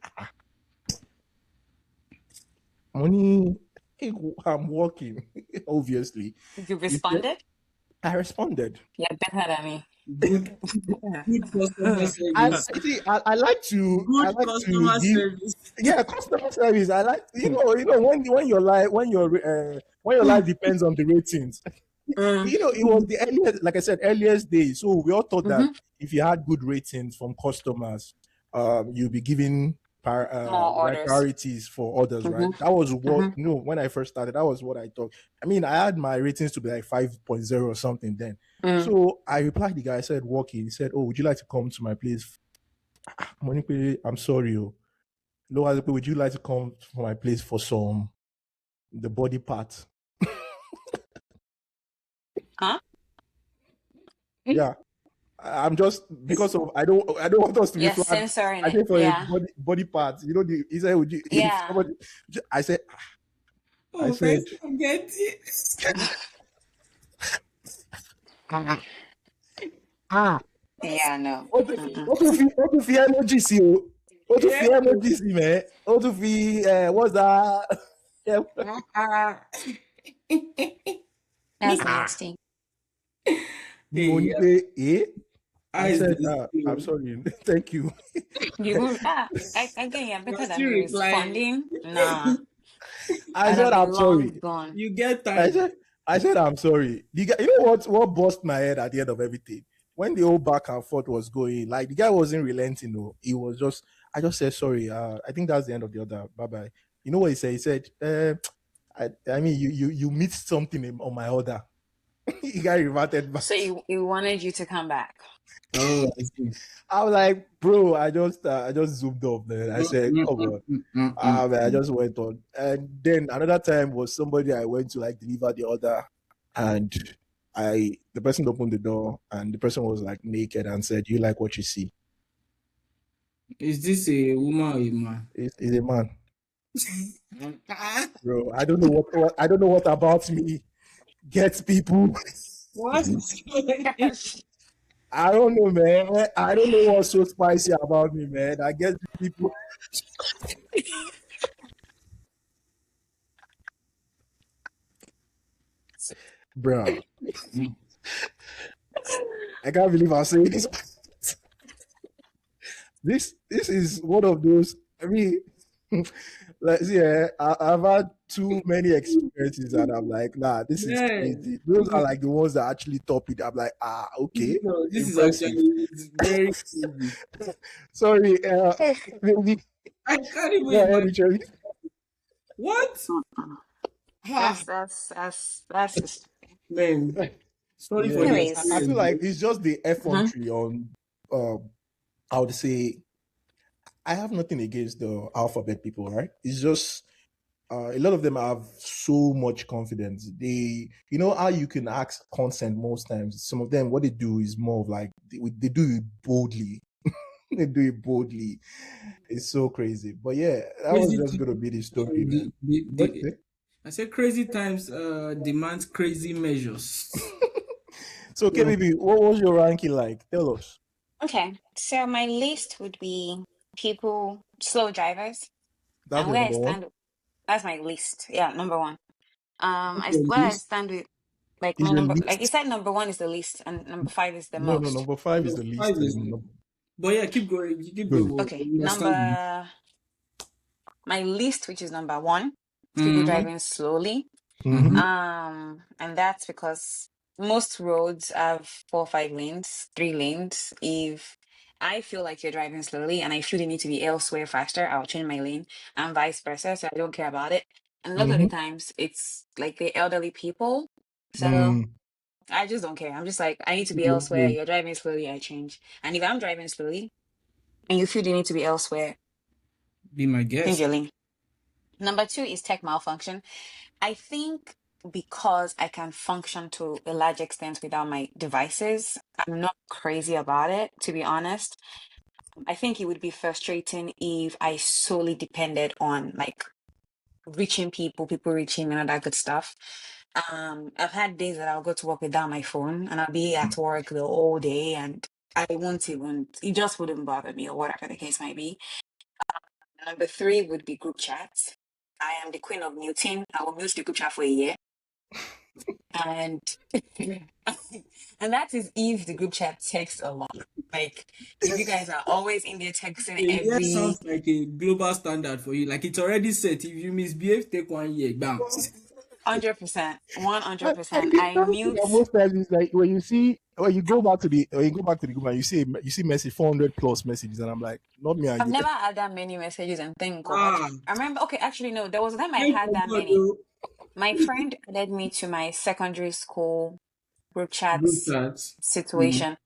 Money, I'm working, obviously. You responded? I responded. Yeah, better than me. Good customer service. I like to Good customer service. Yeah, customer service. I like when your life depends on the ratings. It was the earliest, like I said, earliest days. So we all thought that if you had good ratings from customers, you'll be given priorities for others, right? That was what when I first started. That was what I thought. I mean, I had my ratings to be like 5.0 or something then. So I replied the guy. I said, "Walking." He said, "Oh, would you like to come to my place?" Monique, I'm sorry, would you like to come to my place for the body part? Huh? Yeah. I'm just because of I don't want us to be flat. Censoring I think it. for a body part, he said, "Would you?" Yeah. I said, Get it. Yeah, no. What if you energy see you? What if you energy see, man? What if you what's that? That's nasty. I said, I'm sorry. Thank you. You again, better than me responding. Nah. I said, I'm sorry. Gone. You get time. I said, I'm sorry. You know what bust my head at the end of everything? When the whole back and forth was going, like the guy wasn't relenting. No, he was just. I just said sorry. I think that's the end of the order. Bye bye. You know what he said? He said, I mean, you missed something on my order. He got reverted back. So he wanted you to come back. Oh, I see. I was like, bro, I just zoomed off, man. I said, come on. I just went on. And then another time was somebody I went to like deliver the order, and the person opened the door and the person was like naked and said, "You like what you see?" Is this a woman or a man? It's a man. Bro, I don't know what about me gets people. What? I don't know, man. I don't know what's so spicy about me, man. I guess people. Bruh. I can't believe I'm saying this. This is one of those. I mean, like, yeah, I've had too many experiences, and I'm like, nah, this is Man, crazy. Those are like the ones that actually top it. I'm like, okay, no, this is impressive. actually it's very crazy. Sorry, maybe I can't even go ahead, imagine. Richard. What? Mm-mm. Ah, That's just man. Sorry for the Yeah, I anyways. feel like experience. it's just the Hmm. effrontery on. I would say I have nothing against the alphabet people, right? It's just a lot of them have so much confidence. They, you know, how you can ask consent most times. Some of them, what they do is more of like they do it boldly. They do it boldly. It's so crazy. But yeah, that was Crazy just gonna times. be the story, man. What you say? I said crazy times demands crazy measures. So, okay, So baby, what was your ranking like? Tell us. Okay, so my list would be people, slow drivers, That's and your where I number one. stand. That's my list. Yeah, number one. what's I your where I list? stand with like Is my your number. Like you least? said, number one is the least, and number five is the No, no, most. number five is No, the five least. is but yeah, keep going. You keep going. Good. We'll Okay, understand you. my list, which is number one, is people Mm-hmm. driving slowly. Mm-hmm. Mm-hmm. And that's because most roads have 4 or 5 lanes, 3 lanes. If I feel like you're driving slowly and I feel you need to be elsewhere faster, I'll change my lane and vice versa. So I don't care about it. And a lot of the Mm-hmm. times it's like the elderly people. So Mm. I just don't care. I'm just like, I need to be elsewhere. Be You're driving slowly, I change. And if I'm driving slowly and you feel you need to be elsewhere, my change guest. your lane. Number two is tech malfunction. I think because I can function to a large extent without my devices, I'm not crazy about it, to be honest. I think it would be frustrating if I solely depended on like reaching people, people reaching me, and all that good stuff. I've had days that I'll go to work without my phone and I'll be at work the whole day and I won't even, it just wouldn't bother me or whatever the case might be. Number three would be group chats. I am the queen of muting. I will mute the group chat for a year. And and that is if the group chat takes a lot. Like if you guys are always in there texting A year every sounds like a global standard for you. Like it's already set. If you misbehave, take 1 year. Bam. 100%, one hundred And percent. the I funny thing mute. that most times is like when you go back to the group and you see message 400 plus messages, and I'm like, not me and I've you. never had that many messages and thank God. Ah, I remember. Okay, actually no, there was a time I thank had that God, many. though. My friend added me to my secondary school group Group chats chats. Mm. situation.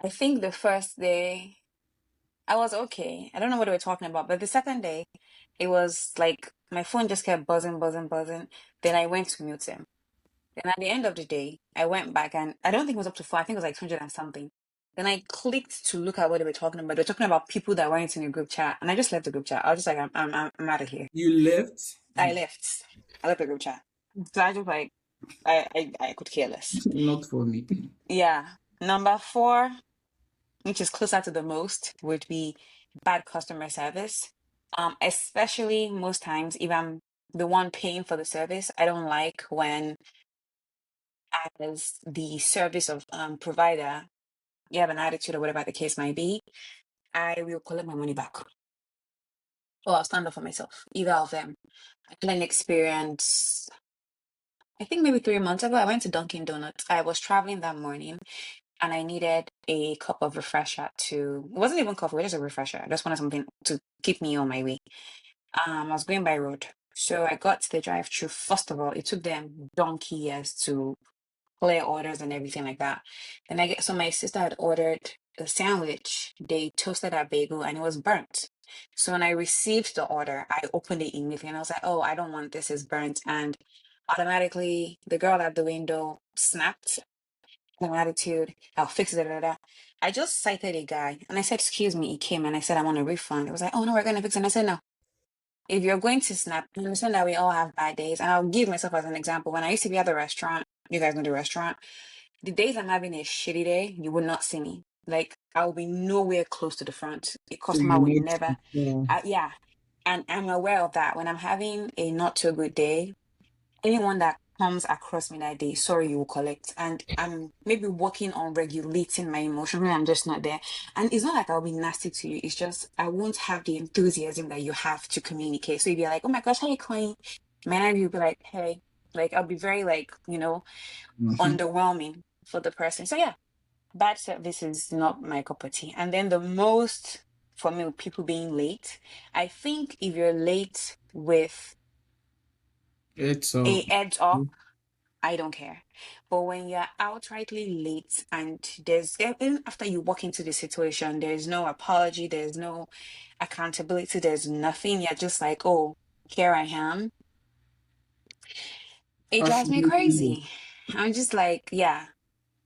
I think the first day I was okay. I don't know what they were talking about, but the second day, it was like my phone just kept buzzing, buzzing, buzzing. Then I went to mute him. Then at the end of the day, I went back and I don't think it was up to four. I think it was like 200 and something. Then I clicked to look at what they were talking about. They were talking about people that weren't in a group chat, and I just left the group chat. I was just like, I'm out of here. You left? I left. I left the group chat. So I just like, I could care less. Not for me. Yeah. Number four, which is closer to the most, would be bad customer service. Especially most times, if I'm the one paying for the service, I don't like when, as the service of provider, you have an attitude or whatever the case might be, I will collect my money back. Or I'll stand up for myself. Either of them. I had an experience, I think maybe 3 months ago. I went to Dunkin' Donuts. I was traveling that morning and I needed a cup of refresher to, it wasn't even coffee, it was just a refresher. I just wanted something to keep me on my way. I was going by road. So I got to the drive-through. First of all, it took them donkey years to clear orders and everything like that. Then so my sister had ordered a sandwich. They toasted our bagel and it was burnt. So when I received the order, I opened it immediately and I was like, oh, I don't want this, it's burnt. And automatically the girl at the window snapped an attitude. I'll fix it. Da, da, da. I just cited a guy and I said, excuse me. He came and I said, I want a refund. It was like, oh no, we're going to fix it. And I said, no. If you're going to snap, I understand that we all have bad days. And I'll give myself as an example. When I used to be at the restaurant, you guys know the restaurant, the days I'm having a shitty day, you would not see me. Like, I will be nowhere close to the front. A So customer you would next. never, yeah. And I'm aware of that. When I'm having a not so good day, anyone that comes across me that day, sorry, you will collect. And I'm maybe working on regulating my emotions when I'm just not there. And it's not like I'll be nasty to you. It's just I won't have the enthusiasm that you have to communicate. So if you're like, oh my gosh, how you clean? Man, you'll be like, hey, like I'll be very like, Mhm. underwhelming for the person. So yeah, bad service is not my cup of tea. And then the most for me with people being late, I think if you're late with It's a heads up, I don't care. But when you're outrightly late and there's even after you walk into the situation, there's no apology, there's no accountability, there's nothing. You're just like, oh, here I am. It drives me fashionably. crazy. I'm just like, yeah.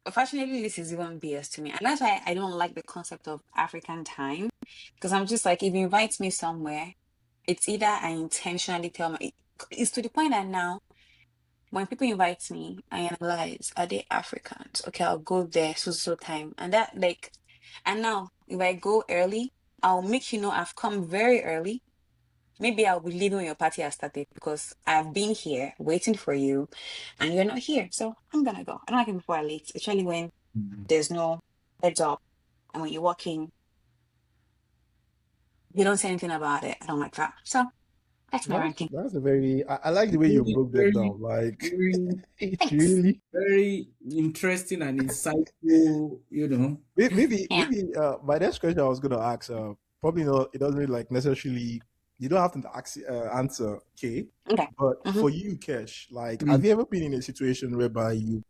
Unfortunately, this is even BS to me. And that's why I don't like the concept of African time. Because I'm just like, if you invite me somewhere, it's either I intentionally tell my, it's to the point that now when people invite me, I analyze, are they Africans? Okay, I'll go there so time. And that like, and now if I go early, I'll make you know I've come very early. Maybe I'll be leaving when your party has started because I've been here waiting for you and you're not here. So I'm gonna go. I don't like it before I late, especially when there's no heads up. And when you walk in, you don't say anything about it. I don't like that. So that's my ranking. That's a very. I like the way you Very, broke that very, down. Like very, it Thanks. really. very interesting and insightful, Maybe Yeah. maybe my next question I was gonna ask probably not, it doesn't really like necessarily, you don't have to answer, okay, Okay. but Mm-hmm. for you, Kesh, like have Mm. you ever been in a situation whereby you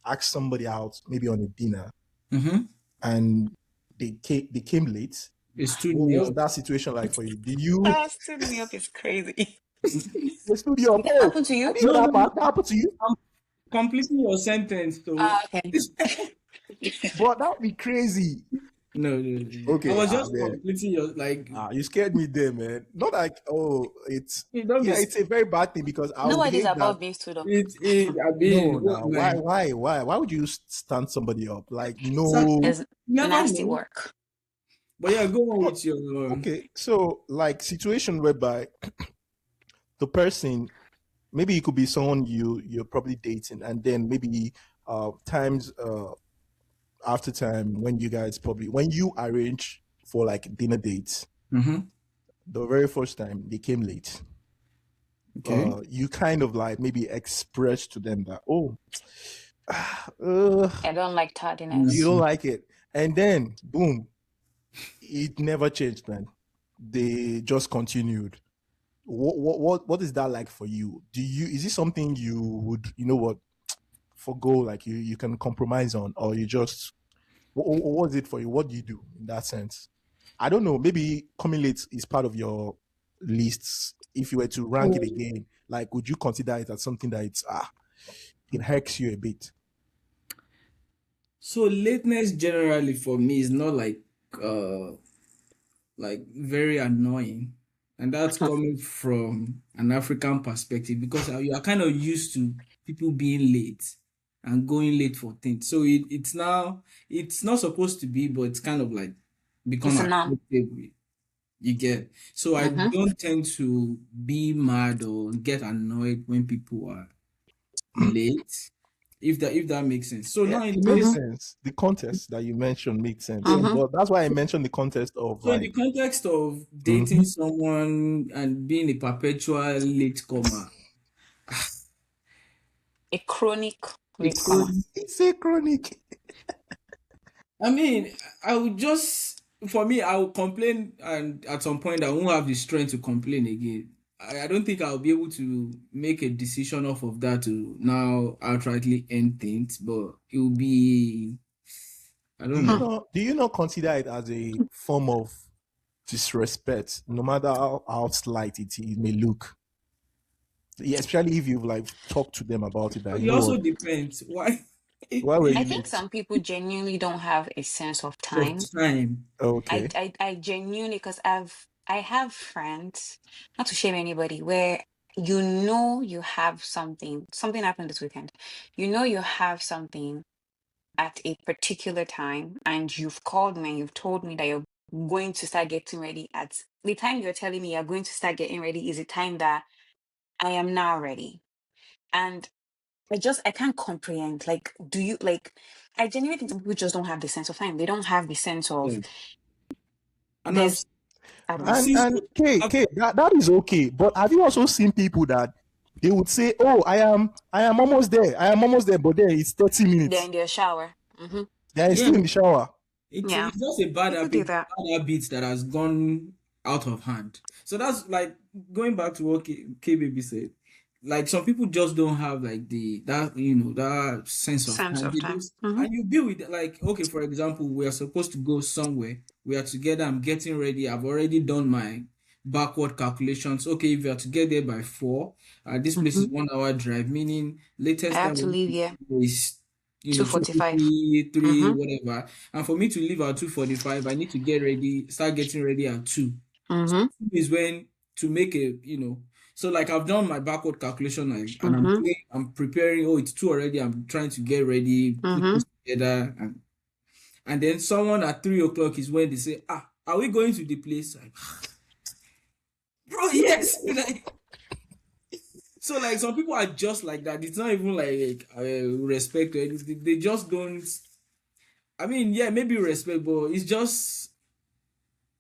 ask somebody out maybe on a dinner Mm-hmm. and they came late? It stood What me was up. that situation like for you? Did you That stood me up is crazy. the studio up? That Oh, happened to I you? didn't No, know no, that no. part. That happened to you? I'm completing your sentence, so Okay. But that would be crazy. no, no, no, no. I Okay, was just man. completing your like. You scared me there, man. Not like, oh, it's, Don't be yeah, it's a very bad thing because I would Nobody's hate that. above being stood up. I No, mean, now, what like why would you stand somebody up? Like, so, no. There's never nasty know. work. But yeah, go on But with your okay, so like situation whereby the person, maybe it could be someone you're probably dating, and then maybe times after time when you guys probably when you arrange for like dinner dates, mm-hmm. the very first time they came late, Okay. you kind of like maybe express to them that, oh, I don't like you tardiness. don't Mm. like it, and then boom, it never changed, man. They just continued. What is that like for you? Do you, is it something you would, you know what, forgo, like you can compromise on, or you just, what is it for you? What do you do in that sense? I don't know, maybe coming late is part of your lists. If you were to rank it again, like would you consider it as something that it hurts you a bit? So lateness generally for me is not uh like very annoying, and that's coming from an African perspective because you are kind of used to people being late and going late for things. So it's not supposed to be, but it's kind of like become It's a no. acceptable. You get. So I Mm-hmm. don't tend to be mad or get annoyed when people are late, if that makes sense. So Yeah, now in it the makes Mm-hmm. case, sense. The context that you mentioned makes sense. yeah. Mm-hmm. But that's why I mentioned the context of So in the like, context of dating mhm. someone and being a perpetual latecomer, A chronic it's latecomer. It's a chronic. I mean, I would just for me, I will complain, and at some point, I won't have the strength to complain again. I don't think I'll be able to make a decision off of that to now outrightly end things, but it will be, I Do don't you Hmm. know. not do you not consider it as a form of disrespect, no matter how slight it may look? Yeah, especially if you've like talked to them about it, that you It know what, also depends why why were I you think late? some people genuinely don't have a sense of of time. time. I Okay. I, I genuinely because I have friends, not to shame anybody, where you have something happened this weekend. You have something at a particular time and you've called me and you've told me that you're going to start getting ready at the time you're telling me you're going to start getting ready is a time that I am now ready. And I can't comprehend. Like, do you like? I genuinely think some people just don't have the sense of time. They don't have the sense of Yes. And there's. I don't I've know. seen And I've, that is okay. But have you also seen people that they would say, "Oh, I am almost there. I am almost there," but then it's 30 They're minutes. in their shower. They are yeah, still in the shower. Yeah, it's just a people do that. bad habit that has gone out of hand. So that's like going back to what K baby said. Like some people just don't have like that that sense of Sense time. of They time. just and you be with it, like okay, for example, we are supposed to go somewhere. We are together. I'm getting ready. I've already done my backward calculations. Okay, if you are to get there by 4, this place is 1 hour drive, meaning I latest have time to leave here is 2:45. 2:50, 3, Mm-hmm. whatever. And for me to leave at 2:45, I need to get ready, start getting ready at 2. So Mm-hmm. 2 is when to make so like I've done my backward calculation and Mm-hmm. I'm preparing, oh, it's 2 already. I'm trying to get ready, put Mm-hmm. this together. And then someone at 3 o'clock is when they say, are we going to the place? Like, bro, yes. Like, so like some people are just like that. It's not even like respect or anything. They just don't. I mean, yeah, maybe respect, but it's just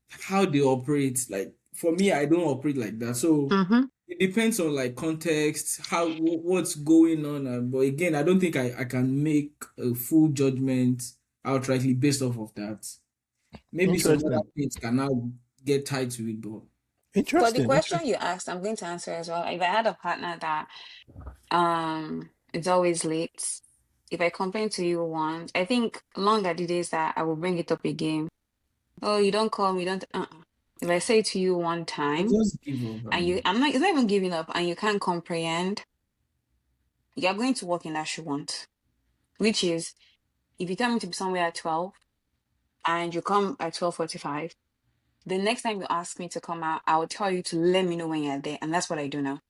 how they operate. Like for me, I don't operate like that. So Mm-hmm. it depends on like context, what's going on. But again, I don't think I can make a full judgment outrightly based off of that. Maybe some other Interesting. things can now get tied to it, but For the Interesting. question Interesting. you asked, I'm going to answer as well. If I had a partner that it's always late, if I complain to you once, I think longer the days that I will bring it up again. Oh, you don't call me, don't If I say to you one I time just give up. and I'm not, it's not even giving up, and you can't comprehend, you're going to walk in that shoe want. Which is, if you tell me to be somewhere at 12 and you come at 12:45, the next time you ask me to come out, I will tell you to let me know when you're there. And that's what I do now.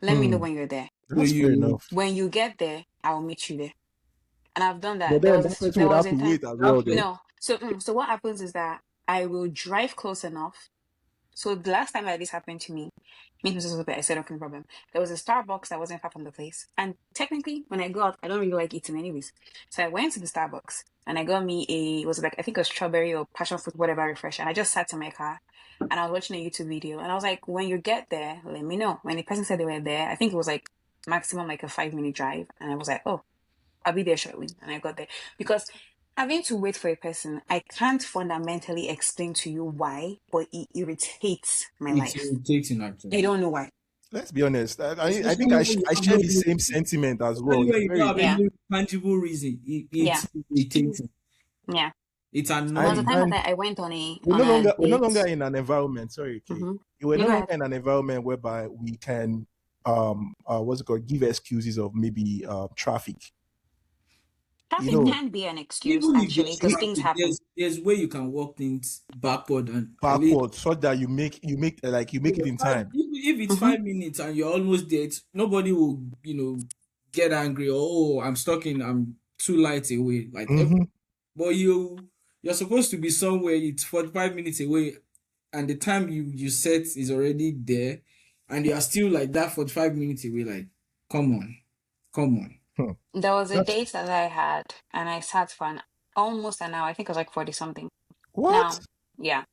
Let me know Hmm. when you're there. So That's fair you enough. When you get there, I will meet you there. And I've done But that. then that person There would was have a to time. wait as have well, to. though. No. So what happens is that I will drive close enough. So the last time that this happened to me, me and Mrs. I said, okay, no problem. There was a Starbucks that wasn't far from the place. And technically, when I go out, I don't really like eating anyways. So I went to the Starbucks and I got me was like, I think a strawberry or passion fruit, whatever refresh. And I just sat in my car and I was watching a YouTube video. And I was like, when you get there, let me know. When the person said they were there, I think it was like maximum like a 5-minute drive. And I was like, oh, I'll be there shortly. And I got there. Because having to wait for a person, I can't fundamentally explain to you why, but it irritates my It's life. irritating I actually. don't know why. Let's be honest. I think Especially when you I have share no the same reason. sentiment as well. Especially It's when you don't very have Yeah. any tangible reason. Yeah. It's irritating. Yeah. It's There was a annoying. time and that I went on a we're no longer date. in an environment. Sorry, okay. Mm-hmm. We're You no go longer ahead. in an environment whereby we can what's it called, give excuses of maybe traffic. You Traffic know, can be an excuse, Even if actually, there's because it, things traffic, happen. there's way you can walk things backward and at least backward so that you make it in time. if it's Mm-hmm. 5 minutes and you're almost there, nobody will get angry or oh I'm too light away Mm-hmm. but you're supposed to be somewhere. It's 45 minutes away, and the time you set is already there, and you are still like that 45 minutes away. Like, come on, come on. Hmm. There was a That's date that I had, and I sat for almost an hour. I think it was like 40 something. what? Now, yeah,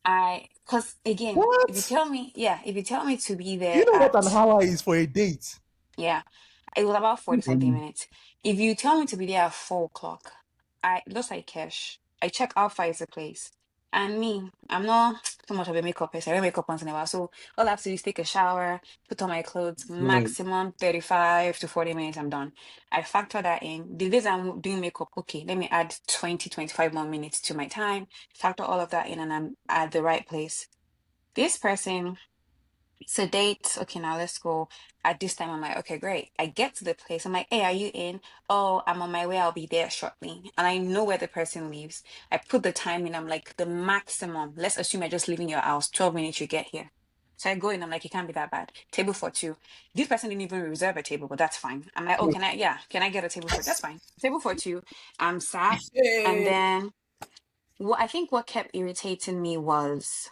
because again, What? if you tell me to be Do you there know what an at, hour is for a date? yeah, it was about 40 something Um, minutes. If you tell me to be there at 4 o'clock, looks like cash. I check how far is the place. And me, I'm not too much of a makeup person. I don't make up once in a while. So all I have to do is take a shower, put on my clothes, right. maximum 35 to 40 minutes, I'm done. I factor that in. The days I'm doing makeup, okay, let me add 20, 25 more minutes to my time, factor all of that in, and I'm at the right place. This person, so date, okay, now let's go. At this time, I'm like, okay, great. I get to the place. I'm like, hey, are you in? Oh, I'm on my way. I'll be there shortly. And I know where the person lives. I put the time in. I'm like, the maximum. Let's assume you're just leaving your house. 12 minutes, you get here. So I go in. I'm like, it can't be that bad. Table for two. This person didn't even reserve a table, but that's fine. I'm like, oh, can I get a table for? That's fine. Table for two. I'm sat. And Hey, then I think what kept irritating me was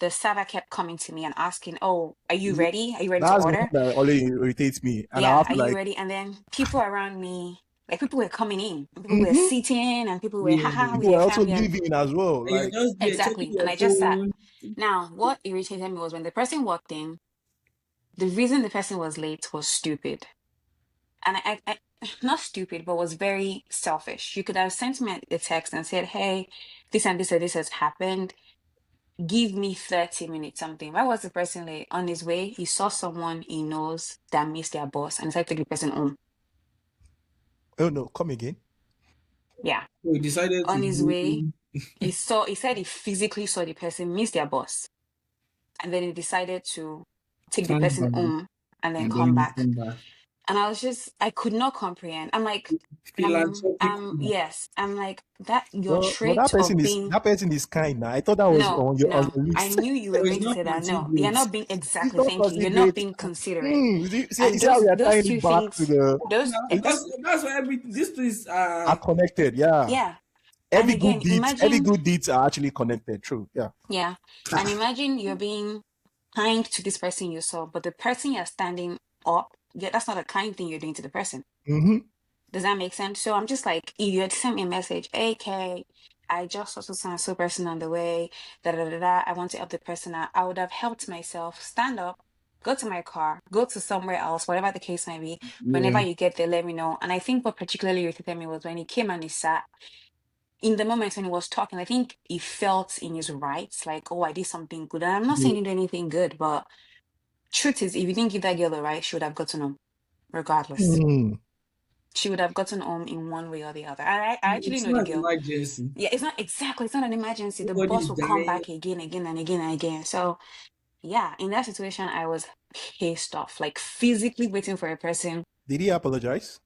the server kept coming to me and asking, "Oh, are you ready? Are you ready to That's the one order?" that always irritates me. And I Yeah, have are to you like, ready? And then people around me, like people were coming in, and people were mm-hmm. sitting, and people were Yeah. haha with People their are also family, and leaving as well. And you're Like, just there checking exactly. And your I just sat. phone. Now, what irritated me was when the person walked in, the reason the person was late was stupid. And I not stupid, but was very selfish. You could have sent me a text and said, "Hey, this and this and this has happened. Give me 30 minutes, something." Why was the person late? On his way, he saw someone he knows that missed their boss and decided to take the person home. oh no, come again. Yeah. So we decided to On his way, go. he said he physically saw the person miss their boss. And then he decided to take the Turn person back home and then and come then back. come back. And I could not comprehend. I'm like, Philanthropic. yes. I'm like, that your But trait of being, that person is kind now. I thought that was no, on no. your I list. knew you So were it's going to not say that. No, you're considerate. not being It's exactly, not thank you. You're not considerate. being considerate. See And how we are those tying two it back to things, the those, Now, and because this, that's why these things are connected. Yeah. yeah. And again, Every imagine, good deeds are actually connected. True. Yeah. yeah. And imagine you're being kind to this person you saw, but the person you're standing up, yeah, that's not a kind thing you're doing to the person. Mm-hmm. Does that make sense? So I'm just like, if you had sent me a message, "Hey, Kay, I just saw so and so person on the way, da da da da, I want to help the person out," I would have helped myself stand up, go to my car, go to somewhere else, whatever the case might be. Whenever yeah. you get there, let me know. And I think what particularly irritated me was when he came and he sat. In the moment when he was talking, I think he felt in his rights, like, "Oh, I did something good." And I'm not saying Yeah. he did anything good, but truth is, if you didn't give that girl the right, she would have gotten home, regardless. Mm. She would have gotten home in one way or the other. I actually It's know the not an girl. emergency. Yeah, it's not exactly, it's not an emergency. The Nobody boss is will come dying. back again, again, and again, and again. So, yeah, in that situation, I was pissed off, like physically waiting for a person. Did he apologize?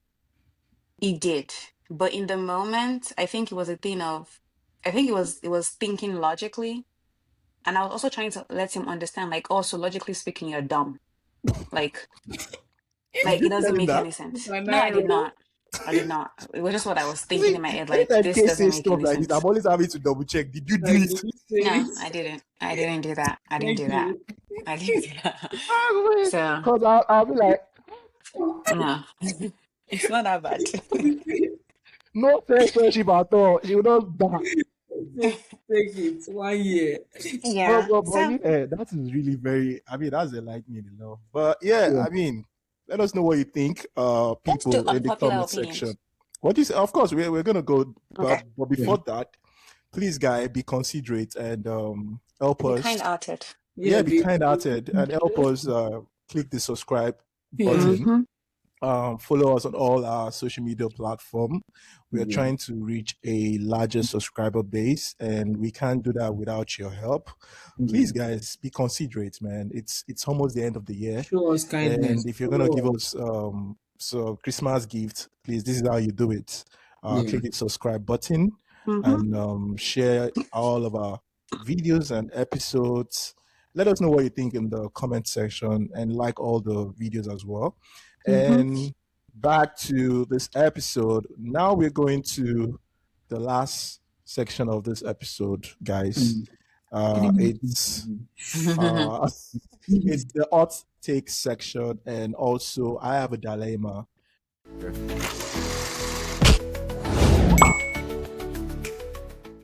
He did. But in the moment, I think it was a thing of, I think it was thinking logically. And I was also trying to let him understand, like, also logically speaking, you're dumb. Like, Did it you tell doesn't him make that? any sense. Can No, I I did roll? not. I did not. It was just what I was thinking See, in my head, like, anytime this Kay doesn't says make stuff any like this, sense. I'm always having to double check. Did you do Like, it? did you say No, it? I didn't. I didn't do that. I didn't Thank do that. you. I didn't do that. So, Because I'll be like, no, it's not that bad. no fair friendship at all. She will not die. Take it. 1 year. Yeah. But So, yeah, that is really very. I mean, that's a lightning in love. But yeah, Yeah. I mean, let us know what you think, let's do people in the unpopular comment section. opinions. What do you say? Of course, we're gonna go, Okay. but Yeah. before that, please, guy, be considerate and help Be us. kind-hearted. Yeah, Yeah, be be, kind-hearted and help us click the subscribe yeah. button. Mm-hmm. Follow us on all our social media platform. We are Yeah. trying to reach a larger subscriber base, and we can't do that without your help. Please, guys, be considerate, man. It's almost the end of the year, Show us kindness. and if you're gonna give Follow us. us so Christmas gift, please, this is how you do it. Yeah. Click the subscribe button Mm-hmm. and share all of our videos and episodes. Let us know what you think in the comment section and like all the videos as well. Mm-hmm. And back to this episode. Now we're going to the last section of this episode, guys. Mm. It's it's the hot take section, and also I have a dilemma.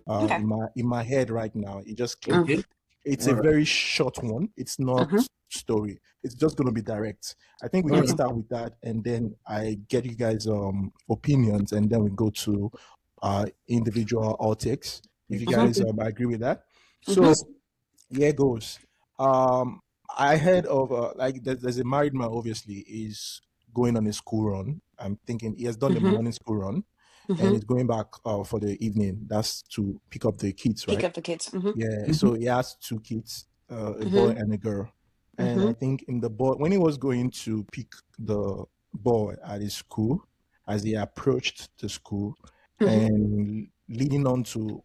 Okay. In my head right now, it just clicked. Okay. It's All a right. very short one. It's not Mm-hmm. story. It's just gonna be direct. I think we All can right. start with that, and then I get you guys opinions, and then we go to individual outtakes. If you guys agree with that. So here goes. I heard of like there's a married man. Obviously, is going on a school run. I'm thinking he has done the Mm-hmm. morning school run, and Mm-hmm. he's going back for the evening. That's to pick up the kids, Pick right? up the kids. Mm-hmm. Yeah. So he has two kids, a boy Mm-hmm. and a girl. And Mm-hmm. I think in the boy, when he was going to pick the boy at his school, as he approached the school Mm-hmm. and leading on to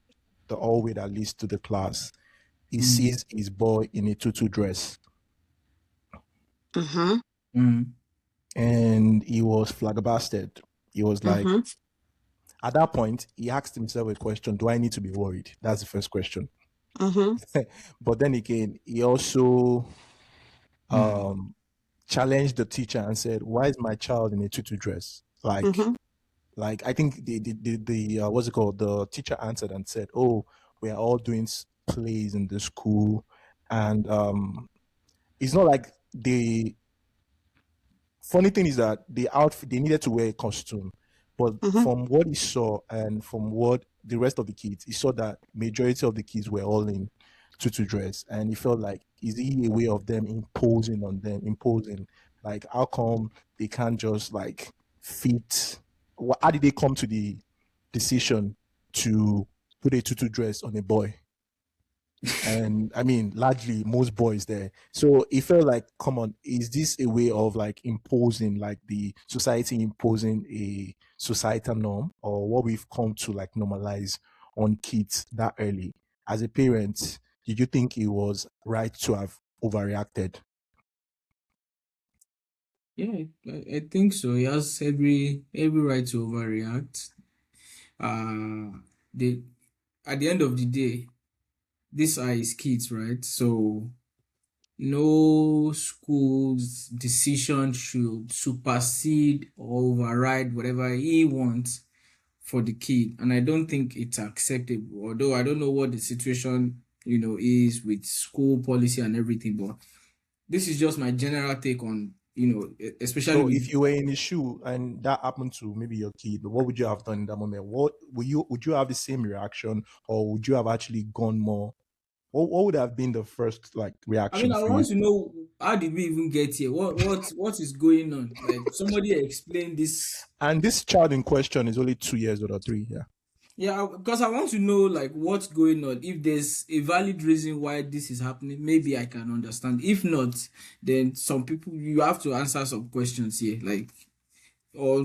the hallway that leads to the class, he sees his boy in a tutu dress. Mm-hmm. And he was flabbergasted. He was like, Mm-hmm. at that point, he asked himself a question: do I need to be worried? That's the first question. Mm-hmm. But then again, he also Hmm. challenged the teacher and said, "Why is my child in a tutu dress?" Mm-hmm. Like I think the what's it called? The teacher answered and said, "Oh, we are all doing plays in the school, and it's not like the funny thing is that the outfit they needed to wear a costume, but Mm-hmm. from what he saw and from what the rest of the kids, he saw that majority of the kids were all in tutu dress, and he felt like is he a way of them imposing on them, imposing like how come they can't just like fit? How did they come to the decision to put a tutu dress on a boy? And I mean, largely most boys there. So it felt like, come on, is this a way of like imposing, like the society imposing a societal norm, or what we've come to like normalize on kids that early? As a parent, did you think it was right to have overreacted? Yeah, I think so. He has every right to overreact. The At the end of the day, these are his kids, right? So no school's decision should supersede or override whatever he wants for the kid. And I don't think it's acceptable. Although I don't know what the situation, is with school policy and everything, but this is just my general take on, especially So with. if you were in the shoe and that happened to maybe your kid, what would you have done in that moment? What would you have the same reaction, or would you have actually gone more? What would have been the first like I mean, reaction I for you? want to know, how did we even get here? What is going on? Like, somebody explain this. And this child in question is only 2 years old or three. Yeah. Yeah, because I want to know, like, what's going on. If there's a valid reason why this is happening, maybe I can understand. If not, then some people, you have to answer some questions here, like, or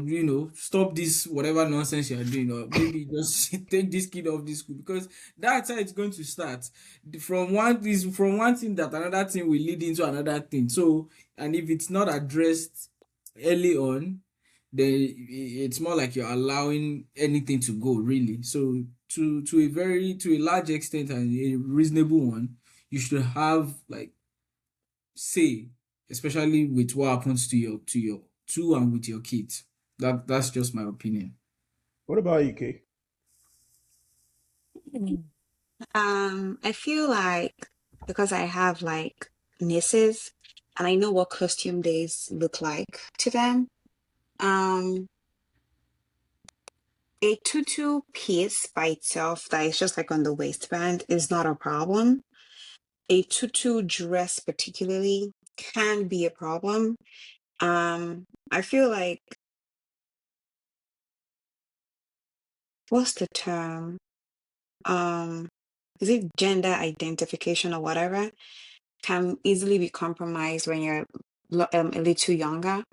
stop this whatever nonsense you're doing, or maybe just take this kid off this school, because that's how it's going to start. From one thing that another thing will lead into another thing. So, and if it's not addressed early on, then it's more like you're allowing anything to go, really. So, to a large extent and a reasonable one, you should have, like, say, especially with what happens to and with your kids. That's just my opinion. What about you, Kay? I feel like because I have like nieces and I know what costume days look like to them, um, a tutu piece by itself that is just like on the waistband is not a problem. A tutu dress particularly can be a problem. I feel like what's the term? Um, is it gender identification or whatever? Can easily be compromised when you're a little younger,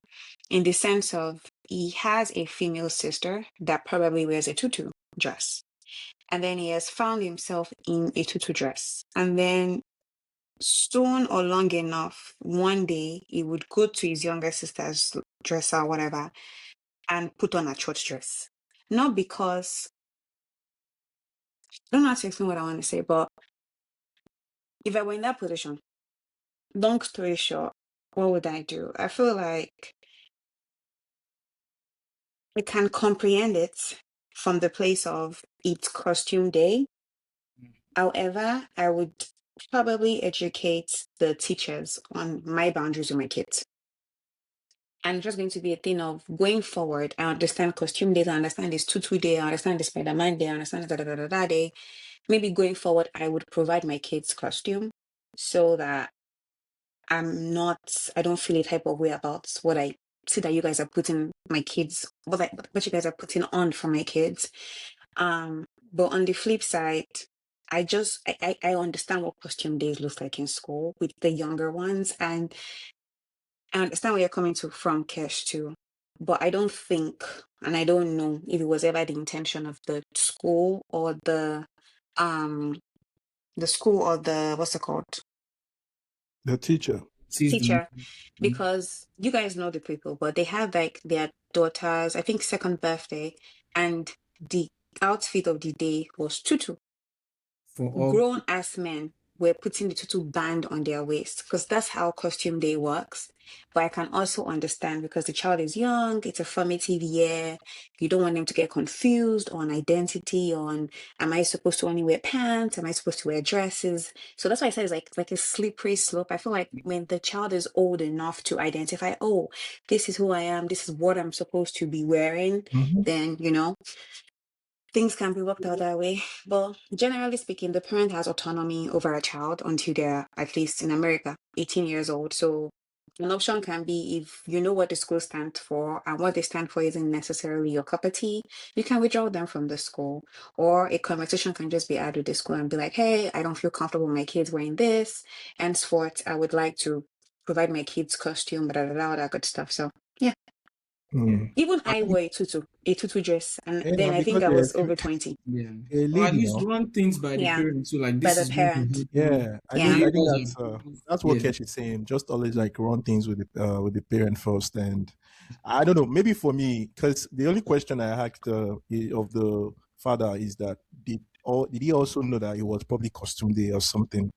in the sense of he has a female sister that probably wears a tutu dress. And then he has found himself in a tutu dress. And then soon or long enough, one day he would go to his younger sister's dresser or whatever and put on a church dress. Not because, I don't know how to explain what I want to say, but if I were in that position, long story short, what would I do? I feel like I can comprehend it from the place of it's costume day. However, I would probably educate the teachers on my boundaries with my kids. And it's just going to be a thing of going forward. I understand costume days, I understand this tutu day, I understand the Spider-Man day, I understand da da da da da day. Maybe going forward, I would provide my kids costume so that I don't feel a type of way about what I see that you guys are putting my kids, what you guys are putting on for my kids. Um, but on the flip side, I understand what costume days looks like in school with the younger ones, and I understand where you're coming to from, Kesh, too. But I don't think, and I don't know if it was ever the intention of um the school or the what's it called, The teacher. Sees the. teacher, because you guys know the people, but they have like their daughters, I think second birthday, and the outfit of the day was tutu. For all. grown ass men were putting the tutu band on their waist because that's how costume day works. But I can also understand because the child is young, it's a formative year. You don't want them to get confused on identity, on am I supposed to only wear pants? Am I supposed to wear dresses? So that's why I said it's like a slippery slope. I feel like when the child is old enough to identify, oh, this is who I am, this is what I'm supposed to be wearing, Mhm. then things can be worked out that way. But generally speaking, the parent has autonomy over a child until they're, at least in America, 18 years old. So an option can be if you know what the school stands for and what they stand for isn't necessarily your cup of tea, you can withdraw them from the school. Or a conversation can just be had with the school and be like, hey, I don't feel comfortable with my kids wearing this. Henceforth, I would like to provide my kids costume, blah, blah, blah, all that good stuff. So yeah. Yeah. Mm. Even I I think, wore a tutu dress, and Yeah, then now I think because I you're was over 20. yeah. a Or at lady least now. run things by the Yeah, parents. So like by this the is going to parent. help you. Yeah, I Yeah. think You I think guys that's what yeah. Kesh is saying. Just always like run things with the parent first, and I don't know. Maybe for me, because the only question I asked of the father is that did he also know that it was probably costume day or something?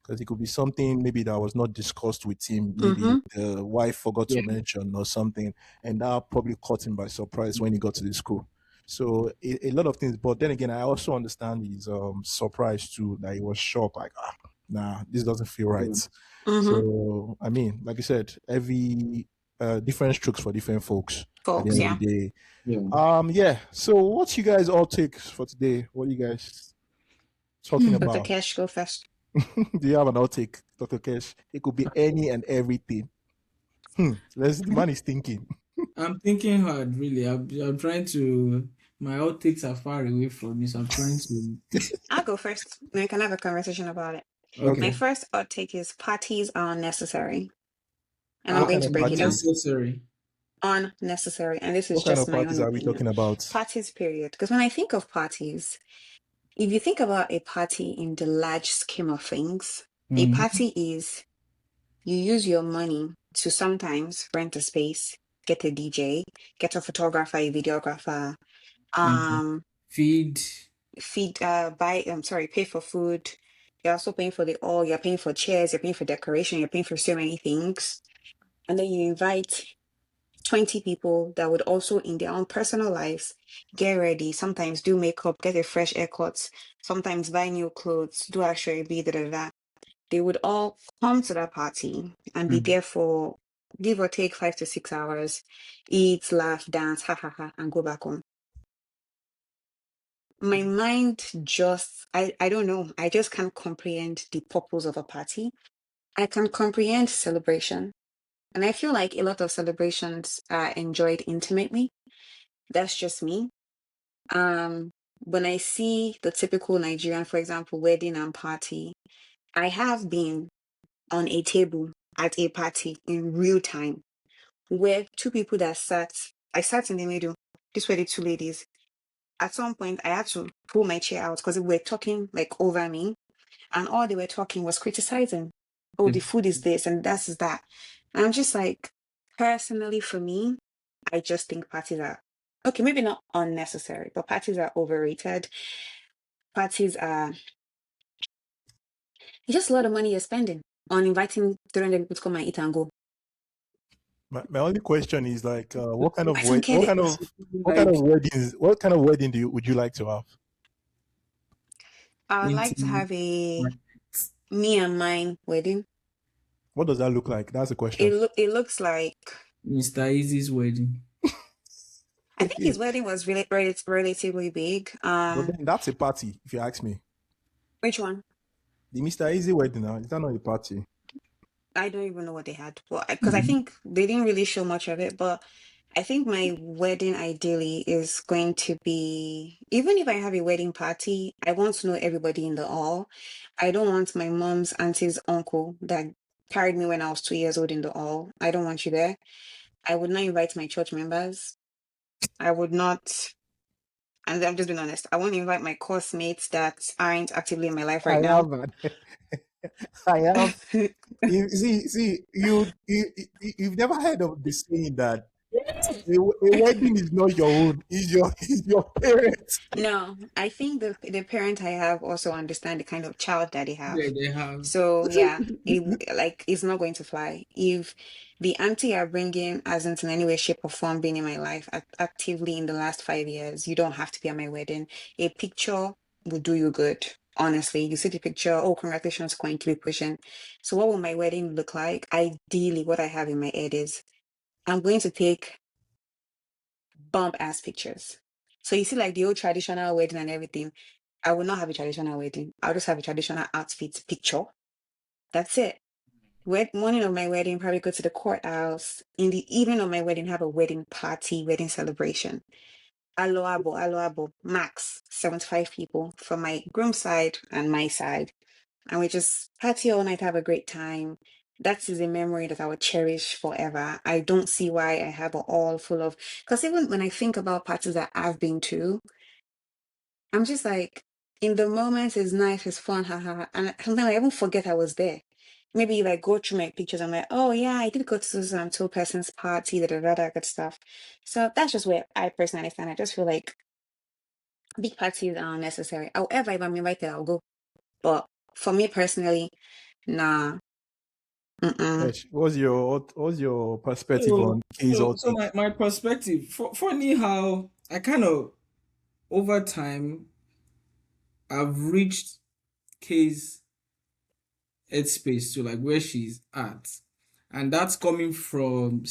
Because it could be something maybe that was not discussed with him. Maybe Mm-hmm. the wife forgot Yeah. to mention or something, and that probably caught him by surprise when he got to the school. So a lot of things, but then again, I also understand his surprise too, that he was shocked, like, nah, this doesn't feel right. Yeah. Mm-hmm. So I mean, like I said, every different strokes for different folks at the Folks, end of Yeah. the yeah. day. Yeah. Yeah. So what you guys all take for today? What are you guys talking Hmm. Dr. about? Cash, go first. Do you have an outtake, Dr. Kesh? It could be any and everything. The man is thinking. I'm thinking hard, really. I'm trying to. My outtakes are far away from me, so I'm trying to. I'll go first. We can have a conversation about it. My Okay. Okay. first hot take is parties are unnecessary. And I'm What going kind to of break it down. parties? Unnecessary. Unnecessary. And this is What kind just of my parties own are we opinion. talking about? Parties, period. Because when I think of parties, if you think about a party in the large scheme of things, a Mm-hmm. party is you use your money to sometimes rent a space, get a DJ, get a photographer, a videographer, Mm-hmm. um, Feed. pay for food. You're also paying for the all, you're paying for chairs, you're paying for decoration, you're paying for so many things. And then you invite 20 people that would also, in their own personal lives, get ready, sometimes do makeup, get a fresh haircut, sometimes buy new clothes, do actually be da da da. They would all come to that party and be Mm. there for give or take 5 to 6 hours, eat, laugh, dance, ha ha ha, and go back home. My mind just, I don't know, I just can't comprehend the purpose of a party. I can comprehend celebration. And I feel like a lot of celebrations are enjoyed intimately. That's just me. Um, when I see the typical Nigerian, for example, wedding and party, I have been on a table at a party in real time where two people I sat in the middle. These were the two ladies. At some point, I had to pull my chair out because they were talking like over me, and all they were talking was criticizing. Oh, the The- food is this and that's that. And I'm just like, personally, for me, I just think parties are okay, maybe not unnecessary, but parties are overrated. Parties are it's just a lot of money you're spending on inviting 300 people to come and eat and go. My only question is like, I don't get it. Like what kind of wedding would you like to have? I would like to intimate. have a me and mine wedding. What does that look like? That's the question. It looks like Mr. Easy's wedding. I think his wedding was relatively big. But then that's a party, if you ask me. Which one? The Mr. Easy wedding now, is that not a party? I don't even know what they had, but because I Mhm. think they didn't really show much of it. But I think my wedding ideally is going to be, even if I have a wedding party, I want to know everybody in the hall. I don't want my mom's auntie's uncle that carried me when I was 2 years old in the hall. I don't want you there. I would not invite my church members. I would not, and I'm just being honest, I won't invite my course mates that aren't actively in my life I right now. have, I have. You see, you've never heard of the saying that. A wedding is not your own. It's your parents. No, I think the parent I have also understand the kind of child that they Yeah, have. they have. So yeah, like it's not going to fly. If the auntie you're bringing hasn't in any way, shape, or form been in my life actively in the last 5 years, you don't have to be at my wedding. A picture will do you good. Honestly, you see the picture. Oh, congratulations, going to be pushing. So what will my wedding look like? Ideally, what I have in my head is I'm going to take bump ass pictures. So you see, like the old traditional wedding and everything. I will not have a traditional wedding. I'll just have a traditional outfit picture. That's it. Morning of my wedding, probably go to the courthouse. In the evening of my wedding, have a wedding party, wedding celebration. Aloabo, aloabo, max 75 people from my groom side and my side. And we just party all night, have a great time. That is a memory that I would cherish forever. I don't see why I have it all full of, because even when I think about parties that I've been to, I'm just like, in the moments, it's nice, it's fun, haha. And sometimes I even forget I was there. Maybe if I go through my pictures, I'm like, oh yeah, I did go to some two person's party, da good stuff. So that's just where I personally stand. I just feel like big parties are unnecessary. However, if I'm invited, I'll go. But for me personally, nah. Mm-mm. What's your perspective So, on K's so, hot so my, take? my perspective, funny how I kind of, over time, I've reached K's headspace to like where she's at. And that's coming from,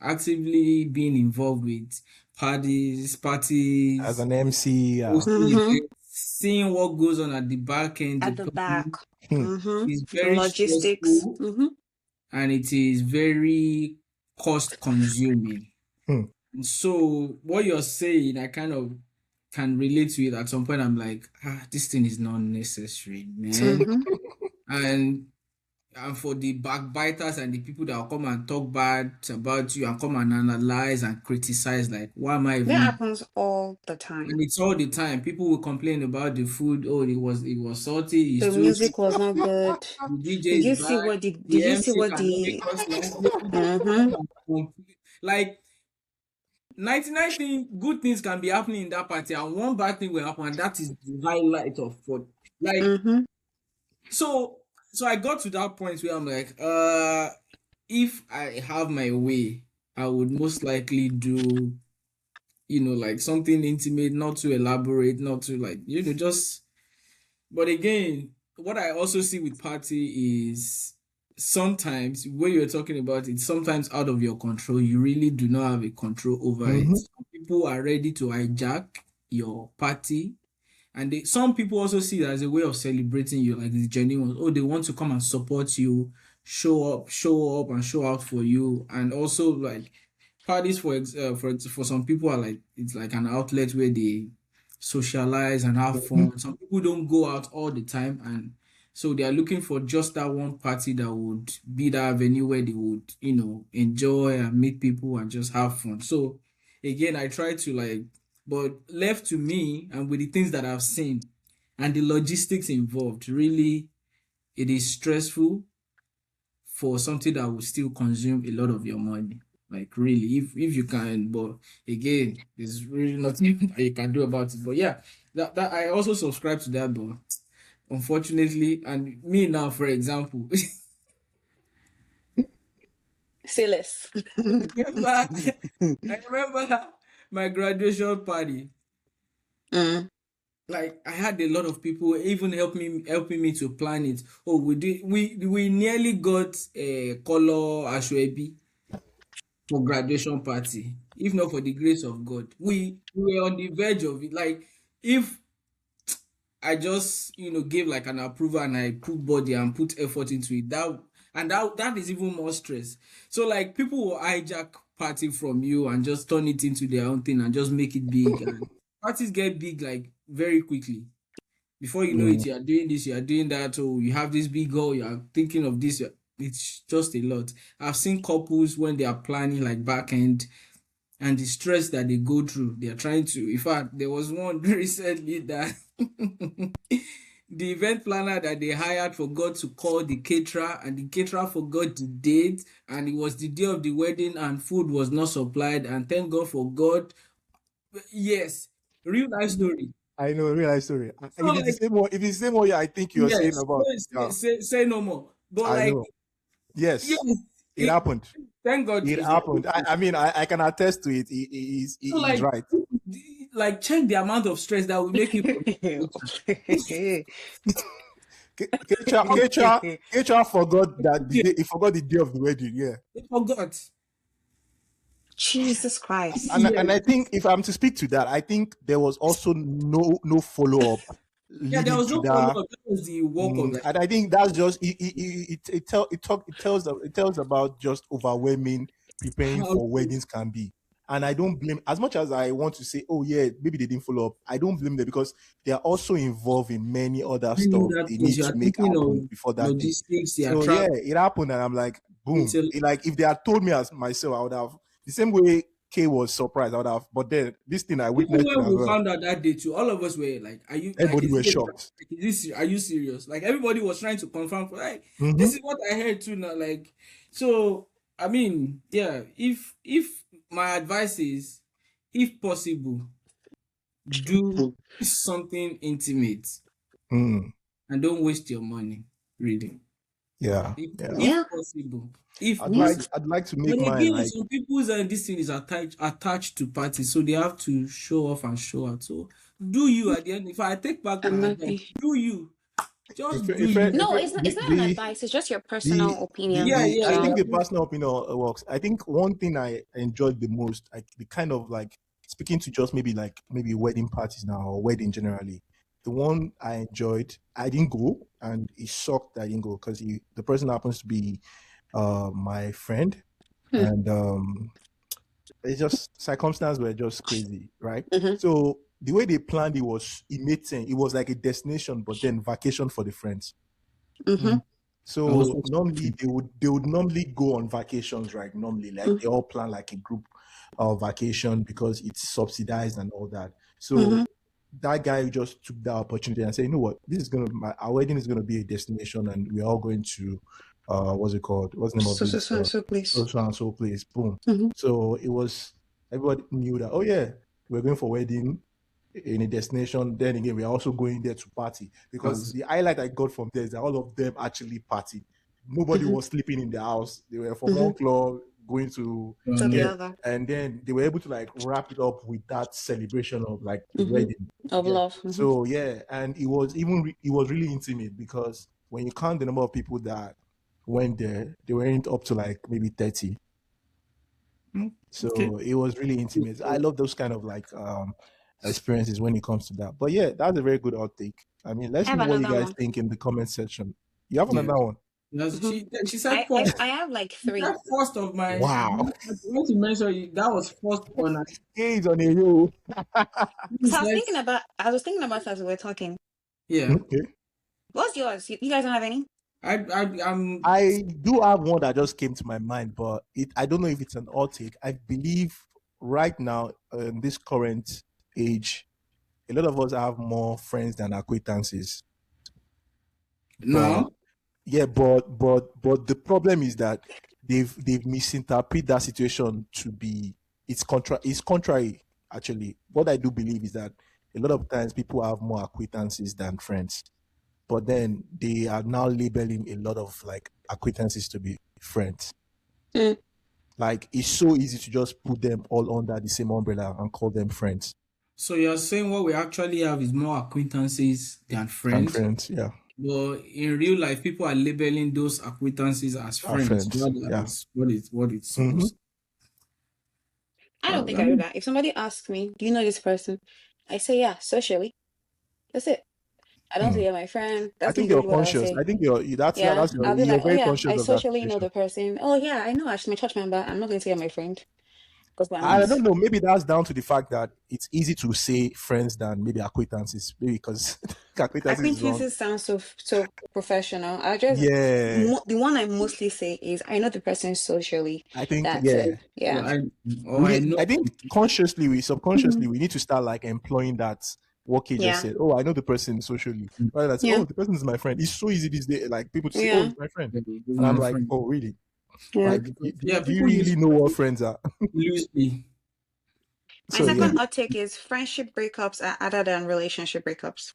actively being involved with As parties, an MC, hosting Mm-hmm. events, seeing what goes on at the back end, the At the back. planning hmm, Mm-hmm. is very Logistics. stressful Mm-hmm. and it is very cost consuming. hmm. And so what you're saying, I kind of can relate to it at some point. I'm like, this thing is not necessary, man. Mm-hmm. And for the backbiters and the people that will come and talk bad about you and come and analyze and criticize, like, why am I That even? happens all the time. And it's all the time. People will complain about the food. Oh, it was salty. The It's too music was not good. the DJ Did is you see bad. what The did you see MC what cannot make the us laugh. They will just mm-hmm. come and complain. Like 99 good things can be happening in that party, and one bad thing will happen, and that is the highlight of what. Like Mm-hmm. so, so I got to that point where I'm like, if I have my way, I would most likely do, like something intimate, not too elaborate, not too like, just. But again, what I also see with party is sometimes when you're talking about it, sometimes out of your control, you really do not have a control over it. Hmm. Some people are ready to hijack your party, and some people also see it as a way of celebrating you, like the genuine. Oh, they want to come and support you, show up, and show out for you, and also like parties for some people are like it's like an outlet where they socialize and have fun. Some people don't go out all the time, and so they are looking for just that one party that would be that venue where they would enjoy and meet people and just have fun. So again, I try to like, but left to me and with the things that I've seen and the logistics involved, really it is stressful for something that will still consume a lot of your money. Like really, if you can, but again, there's really nothing that you can do about it. But yeah, that I also subscribe to that, but unfortunately, and me now, for example, Say less. remember, I remember my graduation party. Mm. Like I had a lot of people even helping me to plan it. Oh, we nearly got a color ashwebi for graduation party. If not for the grace of God, we were on the verge of it. Like if I just gave like an approval and I put body and put effort into it, that is even more stress. So like people will hijack party from you and just turn it into their own thing and just make it big, and parties get big like very quickly. Before you know Yeah. it, you are doing this, you are doing that, or you have this big goal, you are thinking of this. It's just a lot. I've seen couples when they are planning like back end and the stress that they go through, they are trying to. In fact, there was one recently that the event planner that they hired forgot to call the caterer, and the caterer forgot the date, and it was the day of the wedding, and food was not supplied. And thank God for God. Yes, real life story. I know, real life story. So If it's the like, same one, if it's the same one, yeah, I think you're saying yes, about. Yeah, say no more. But I like, know. Yes, yes, it it, happened. thank God It it's not. happened. I mean, I can attest to it. So He's right. like check the amount of stress that will make you Kecha forgot that the day, he forgot the day of the wedding. Yeah. they forgot. Jesus Christ. And Yes. I think if I'm to speak to that, I think there was also no follow up Yeah, there leading was to no follow that. up. That was the work of the And I think that's just it tells about just overwhelming preparing how for weddings can be. And I don't blame, as much as I want to say, oh yeah, maybe they didn't follow up. I don't blame them because they are also involved in many other many stuff other they things. need You to are make thinking happen of before that day. logistics, they are So yeah, traveling. it happened, and I'm like, boom. Until, Like if they had told me as myself, I would have the same way Kay was surprised. I would have, but then this thing I even witnessed it when as we well. found out that day too, all of us were like, "Are you like? Everybody Is were it a shocked. prank? Like, is this? Are you serious?" Like everybody was trying to confirm. Like Mm-hmm. this is what I heard too. Now, like so. I mean, yeah. If my advice is, if possible, do something intimate Mm. and don't waste your money. Really, Yeah, if, yeah. if Yeah. possible, if Yeah. possible. I'd like to But make mine again, like some people's this thing is attached to parties, so they have to show off and show out. So do you at the end? If I take back I'm my not advice, be. do you just do if you? No, it's not an advice. It's just your personal opinion. Yeah, yeah, I So think the yeah. personal opinion works. I think one thing I enjoyed the most, like the kind of like speaking to just maybe wedding parties now or wedding generally. The one I enjoyed, I didn't go, and it sucked that I didn't go because the person happens to be my friend, Hmm. and it's just circumstances were just crazy, right? Mhm. So the way they planned it made sense. It was like a destination, but then vacation for the friends. Mhm. I was So normally they would normally go on vacations, right? Normally, like they all plan like a group vacation because it's subsidized and all that. So Mhm. that guy just took that opportunity and said, you know what, our wedding is gonna be a destination, and we're all going to what's it called? What's the name of this So please. so and so place? Boom. Mhm. So it was everybody knew that. Oh yeah, we're going for wedding in a destination. Then again, we're also going there to party because the highlight I got from there is that all of them actually partied. Nobody Mhm. was sleeping in their house. They were from one Mhm. club going to So the get, other. and then they were able to like wrap it up with that celebration of like the Mhm. wedding. Of Yeah. love. Mhm. So yeah, and it was really intimate because when you count the number of people that went there, they weren't up to like maybe 30. okay. So it was really intimate. I love those kind of like experiences when it comes to that. But yeah, that's a very good outtake. I mean, I let's have know what you another guys one. think in the comment section. You have Yeah. another one? Yes, Mhm. she said first. I have like She said three. first of my. Wow. When you mentioned that was first on her. Gaze on a roll. So Please, let's. I was thinking about as we were talking. Yeah, Okay. What's yours? You guys don't have any? I'm. I do have one that just came to my mind, but I don't know if it's an outtake. I believe right now in this current age, a lot of us have more friends than acquaintances. But No. yeah, but the problem is that they've misinterpreted that situation to be it's contrary actually. What I do believe is that a lot of times people have more acquaintances than friends, but then they are now labeling a lot of like acquaintances to be friends. Mm. Like it's so easy to just put them all under the same umbrella and call them friends. So you're saying what we actually have is more acquaintances than And friends, friends, yeah, but in real life, people are labeling those acquaintances as are friends friends, rather yeah. as what it's Mm-hmm. supposed. I don't think I I do mean, that. If somebody asks me, "Do you know this person?" I say, "Yeah, socially." That's it. I don't say Mm. you're my friend. I That's think you're usually what I'll conscious. say. I think Yeah, I'll be like, you're "Oh very yeah, conscious I of that socially know situation. the person." Oh yeah, I know Ashley, my church member. I'm not going to say you're my friend because we're I not. don't know. Maybe that's down to the fact that it's easy to say friends than maybe acquaintances. Maybe because acquaintances is wrong. Acquaintances sound so professional. I just Yeah, the one I mostly say is I know the person socially. I think That's yeah. it. Yeah. I or I know. I think consciously, subconsciously, we need to start like employing that what Kay just Yeah. said. Oh, I know the person socially. Rather than say, Yeah. oh, the person is my friend. It's so easy these days, like people to say, oh, Yeah. he's my friend. Yeah, he's And I'm my like, friend. oh, really? Yeah. Like, Because, yeah, do you people use really know what friend friends are? loosely. My So yeah, second hot take is friendship breakups are other than relationship breakups.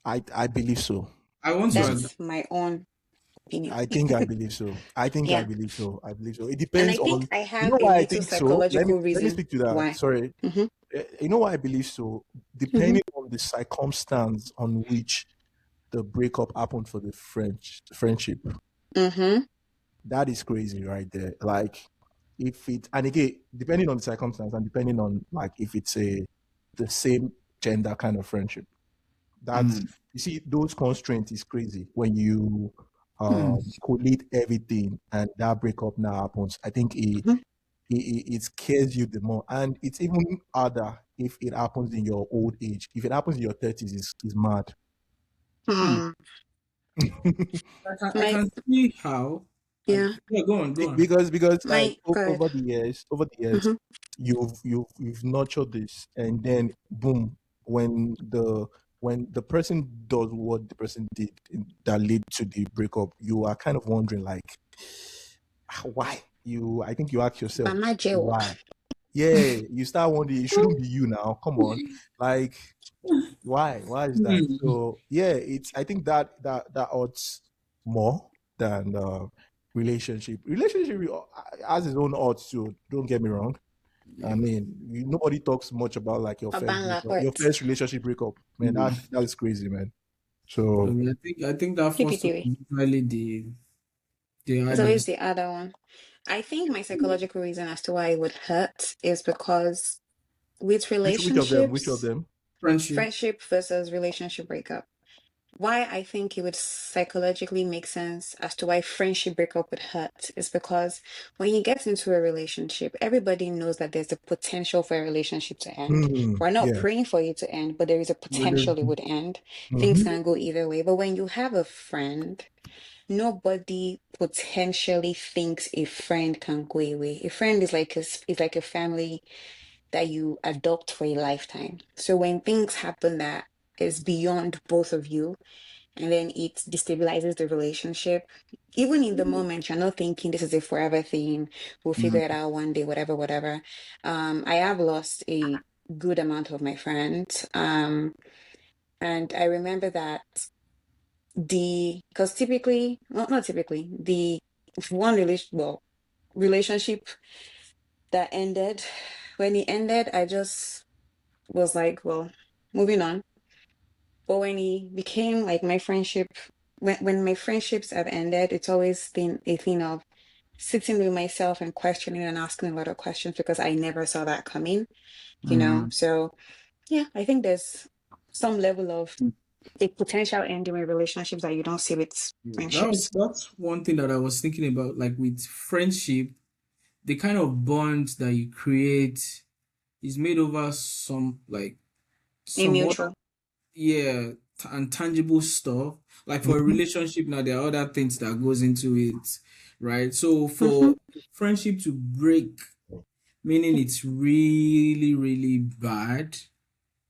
I believe so. I want to Easily. agree. That's my own opinion. I think I believe so. I think I Yeah. believe so. I believe so. It And depends I think on. I You have know a why I little think so. psychological Let me reason speak to that. why. Sorry. Mm-hmm. You know why I believe so. Mm-hmm. Depending on the circumstance on which the breakup happened for the friendship, Mm-hmm. that is crazy right there. Like if it, and again, depending on the circumstance and depending on like if it's the same gender kind of friendship, that's, Mm. you see, those constraints is crazy when you Mm. collate everything and that breakup now happens. I think Mm-hmm. it scares you the more, and it's even harder if it happens in your old age. If it happens in your 30s, is mad. Mm. Hmm. I My can see how. Like, yeah. yeah, go on, go on. Because like My good. over the years, Mm-hmm. you've nurtured this, and then boom, when the person does what the person did that led to the breakup, you are kind of wondering like, why? I think you ask yourself Mama Joe. why. Yeah, you start wondering, it shouldn't be you now. Come on, like, why is that? Mm. So yeah, I think that odds more than relationship has its own odds too, don't get me wrong. I Yeah. mean, nobody talks much about like Abang your hurt. first relationship breakup, man. Mm. That is crazy, man. So I think that Take first it one away. is usually the It's always hardest. the other one. I think my psychological reason as to why it would hurt is because with which of them? Which of relationships, them? Friendship. friendship versus relationship breakup. Why I think it would psychologically make sense as to why friendship breakup would hurt is because when you get into a relationship, everybody knows that there's a potential for a relationship to end. We're not Yeah. praying for it to end, but there is a potential it would end. Things Mm-hmm. can go either way. But when you have a friend, nobody potentially thinks a friend can go away. A friend is like is like a family that you adopt for a lifetime. So when things happen that is beyond both of you, and then it destabilizes the relationship. Even in the moment, you're not thinking this is a forever thing. We'll figure Mm. it out one day, whatever, whatever. I have lost a good amount of my friends. And I remember that because typically, not typically, the one relationship that ended, when it ended, I just was like, well, moving on. But when he became like my friendship, when my friendships have ended, it's always been a thing of sitting with myself and questioning and asking a lot of questions because I never saw that coming, you know? Mm. So yeah, I think there's some level of a potential ending in relationships that you don't see with Yeah, friendships. that's one thing that I was thinking about. Like with friendship, the kind of bond that you create is made over some like A some other, mutual. yeah, and tangible stuff. Like for a Mm-hmm. relationship now, there are other things that goes into it, right? So Mm-hmm. for friendship to break, meaning it's really, really bad,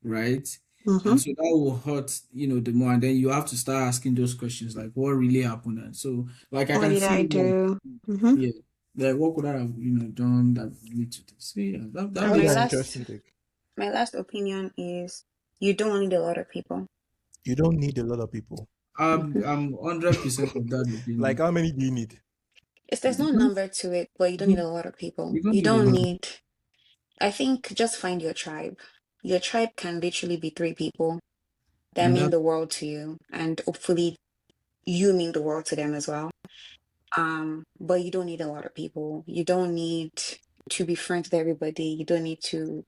right? Mm-hmm. And so that will hurt, the more. And then you have to start asking those questions like, what really happened? And so, like, I What can did I see, like, do? Mm-hmm. yeah, like, what could I have, done that lead to this? So, yeah, And That's makes an sense. interesting take. my last opinion is you don't need a lot of people. You don't need a lot of people. Mhm. I'm 100% of that Like, opinion. how many do you need? There's You no don't, number to it, but you don't need a lot of people. you don't You need a don't lot. need, I think just find your tribe. Your tribe can literally be three people that And mean that, the world to you, and hopefully you mean the world to them as well. But you don't need a lot of people. You don't need to be friends with everybody. You don't need to,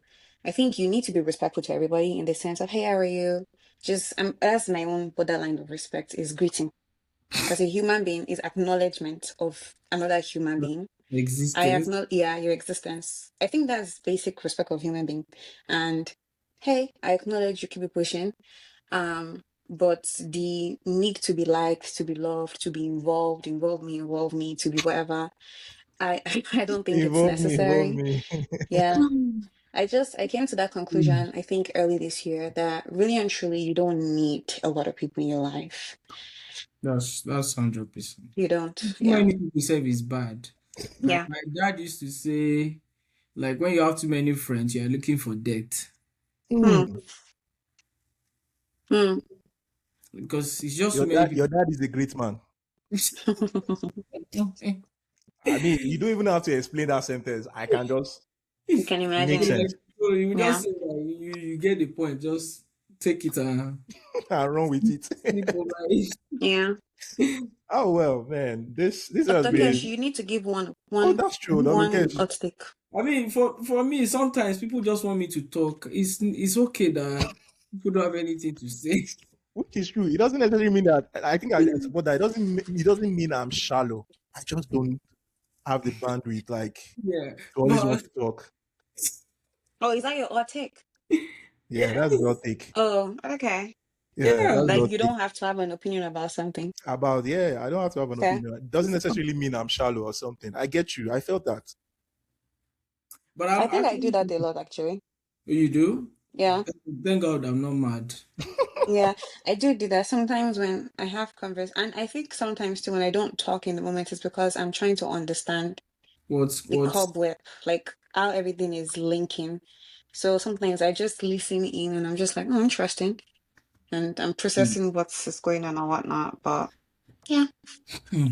I think you need to be respectful to everybody in the sense of, hey, how are you? Just, that's my own borderline of respect is greeting. As a human being, is acknowledgement of another human that being. I existed. acknowledge, yeah, your existence. I think that's basic respect of human being. And hey, I acknowledge you keep it pushing. But the need to be liked, to be loved, to be involve me, to be whatever. I I don't think it's Involve me, involve necessary. me. Yeah, I came to that conclusion, I think early this year, that really and truly you don't need a lot of people in your life. That's 100%. You don't. Too Yeah. many people say is bad. Like Yeah. my dad used to say, like when you have too many friends, you are looking for debt Hmm. Mm. Hmm. because it's just Your too many dad, your people. dad is a great man. I mean, you don't even have to explain that sentence. I can just You can make imagine. sense So you just Yeah. say that you get the point. Just take it and and run with it. sleep over it. Yeah. Oh well, man. This has Dr. Kesh, been. you need to give Oh, that's true. Dr. one Kesh. hot take. I mean, for me, sometimes people just want me to talk. It's okay that people don't have anything to say. Which is true. It doesn't necessarily mean that I think I support that. It doesn't mean I'm shallow. I just don't have the bandwidth like Yeah, to always want but to talk. Oh, is that your hot take? Yeah, that's the hot take. Oh, okay. Yeah, yeah, that's the Like hot you take. don't have to have an opinion about something. About I don't have to have an Okay. opinion. It doesn't necessarily mean I'm shallow or something. I get you. I felt that. but I I'm think I do actually. that a lot actually. You do? Yeah. Thank God I'm not mad. Yeah. I do that sometimes when I have converse, and I think sometimes too when I don't talk in the moment it's because I'm trying to understand the What's cobweb, like how everything is linking. So sometimes I just listen in and I'm just like, oh, interesting. And I'm processing what's going on and whatnot. But yeah, Hmm.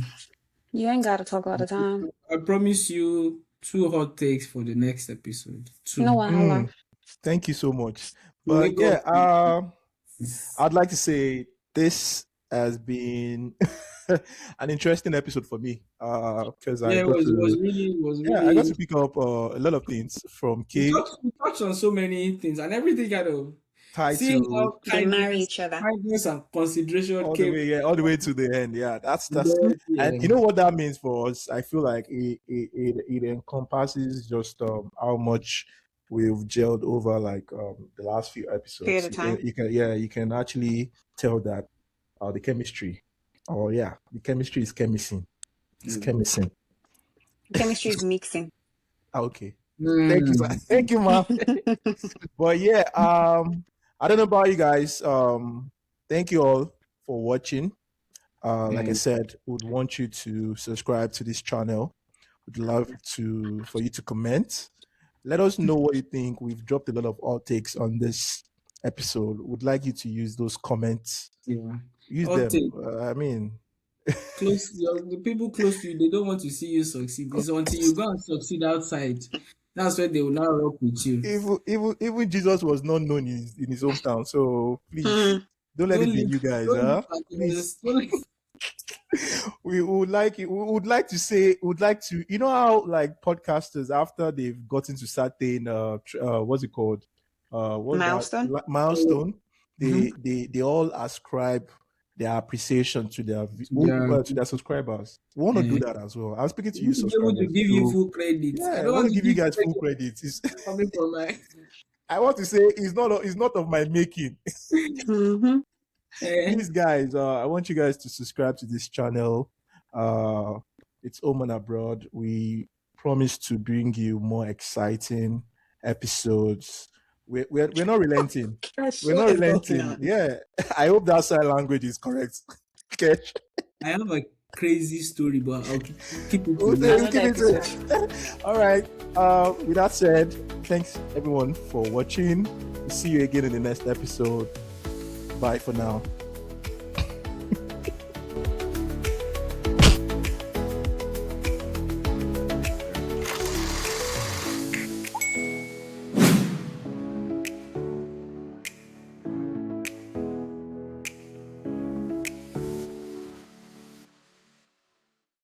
you ain't gotta talk all the time. I promise you two hot takes for the next episode. No Two. wahala. Thank you so much. To But make up. yeah, I'd like to say this has been an interesting episode for me. Because Yeah, it was I got really. to pick up a lot of things from We K touched on so many things and everything kind of tied seeing to how They marry each other. kindness and consideration all the came. way, all the way to the end. Yeah, that's Very and you know end. what that means for us. I feel like it encompasses just how much we've gelled over like the last few Period episodes. of time. You can actually tell that the chemistry. Oh yeah, the chemistry is chemising. It's Mm. chemising. Chemistry is mixing. Okay. Thank you, sir. Mm. Thank you, ma'am. But yeah, I don't know about you guys. Thank you all for watching. Like I Mm. said, would want you to subscribe to this channel. Would love for you to comment. Let us know what you think. We've dropped a lot of outtakes on this episode. Would like you to use those comments. Yeah. Use Hot them. take. I mean, The people close to you, they don't want to see you succeed. It's until you go and succeed outside. That's when they will now rock with you. even Jesus was not known in his hometown. So please Hmm. don't let it be you guys, Don't huh? live like Please. this. Don't live- We would like to say would like to how like podcasters after they've gotten to certain what's it called what's that Milestone. milestone Mhm. they all ascribe their appreciation to Yeah. to their subscribers. We want to do Eh, that as well. I'm speaking I to you want to be able to subscribers give you to full credit. I yeah I don't want want to to give you give guys full credit credit. It's, coming from my. I want to say it's not of my making. Mm-hmm. Eh, Please guys, I want you guys to subscribe to this channel. It's Home and Abroad. We promise to bring you more exciting episodes. We're not relenting. We're not Whatever. relenting. Yeah, I hope that sign language is correct. Okay, I have a crazy story, but I'll keep it to we'll next. Another keep it episode. all right. With that said, thanks everyone for watching. We'll see you again in the next episode. Bye for now.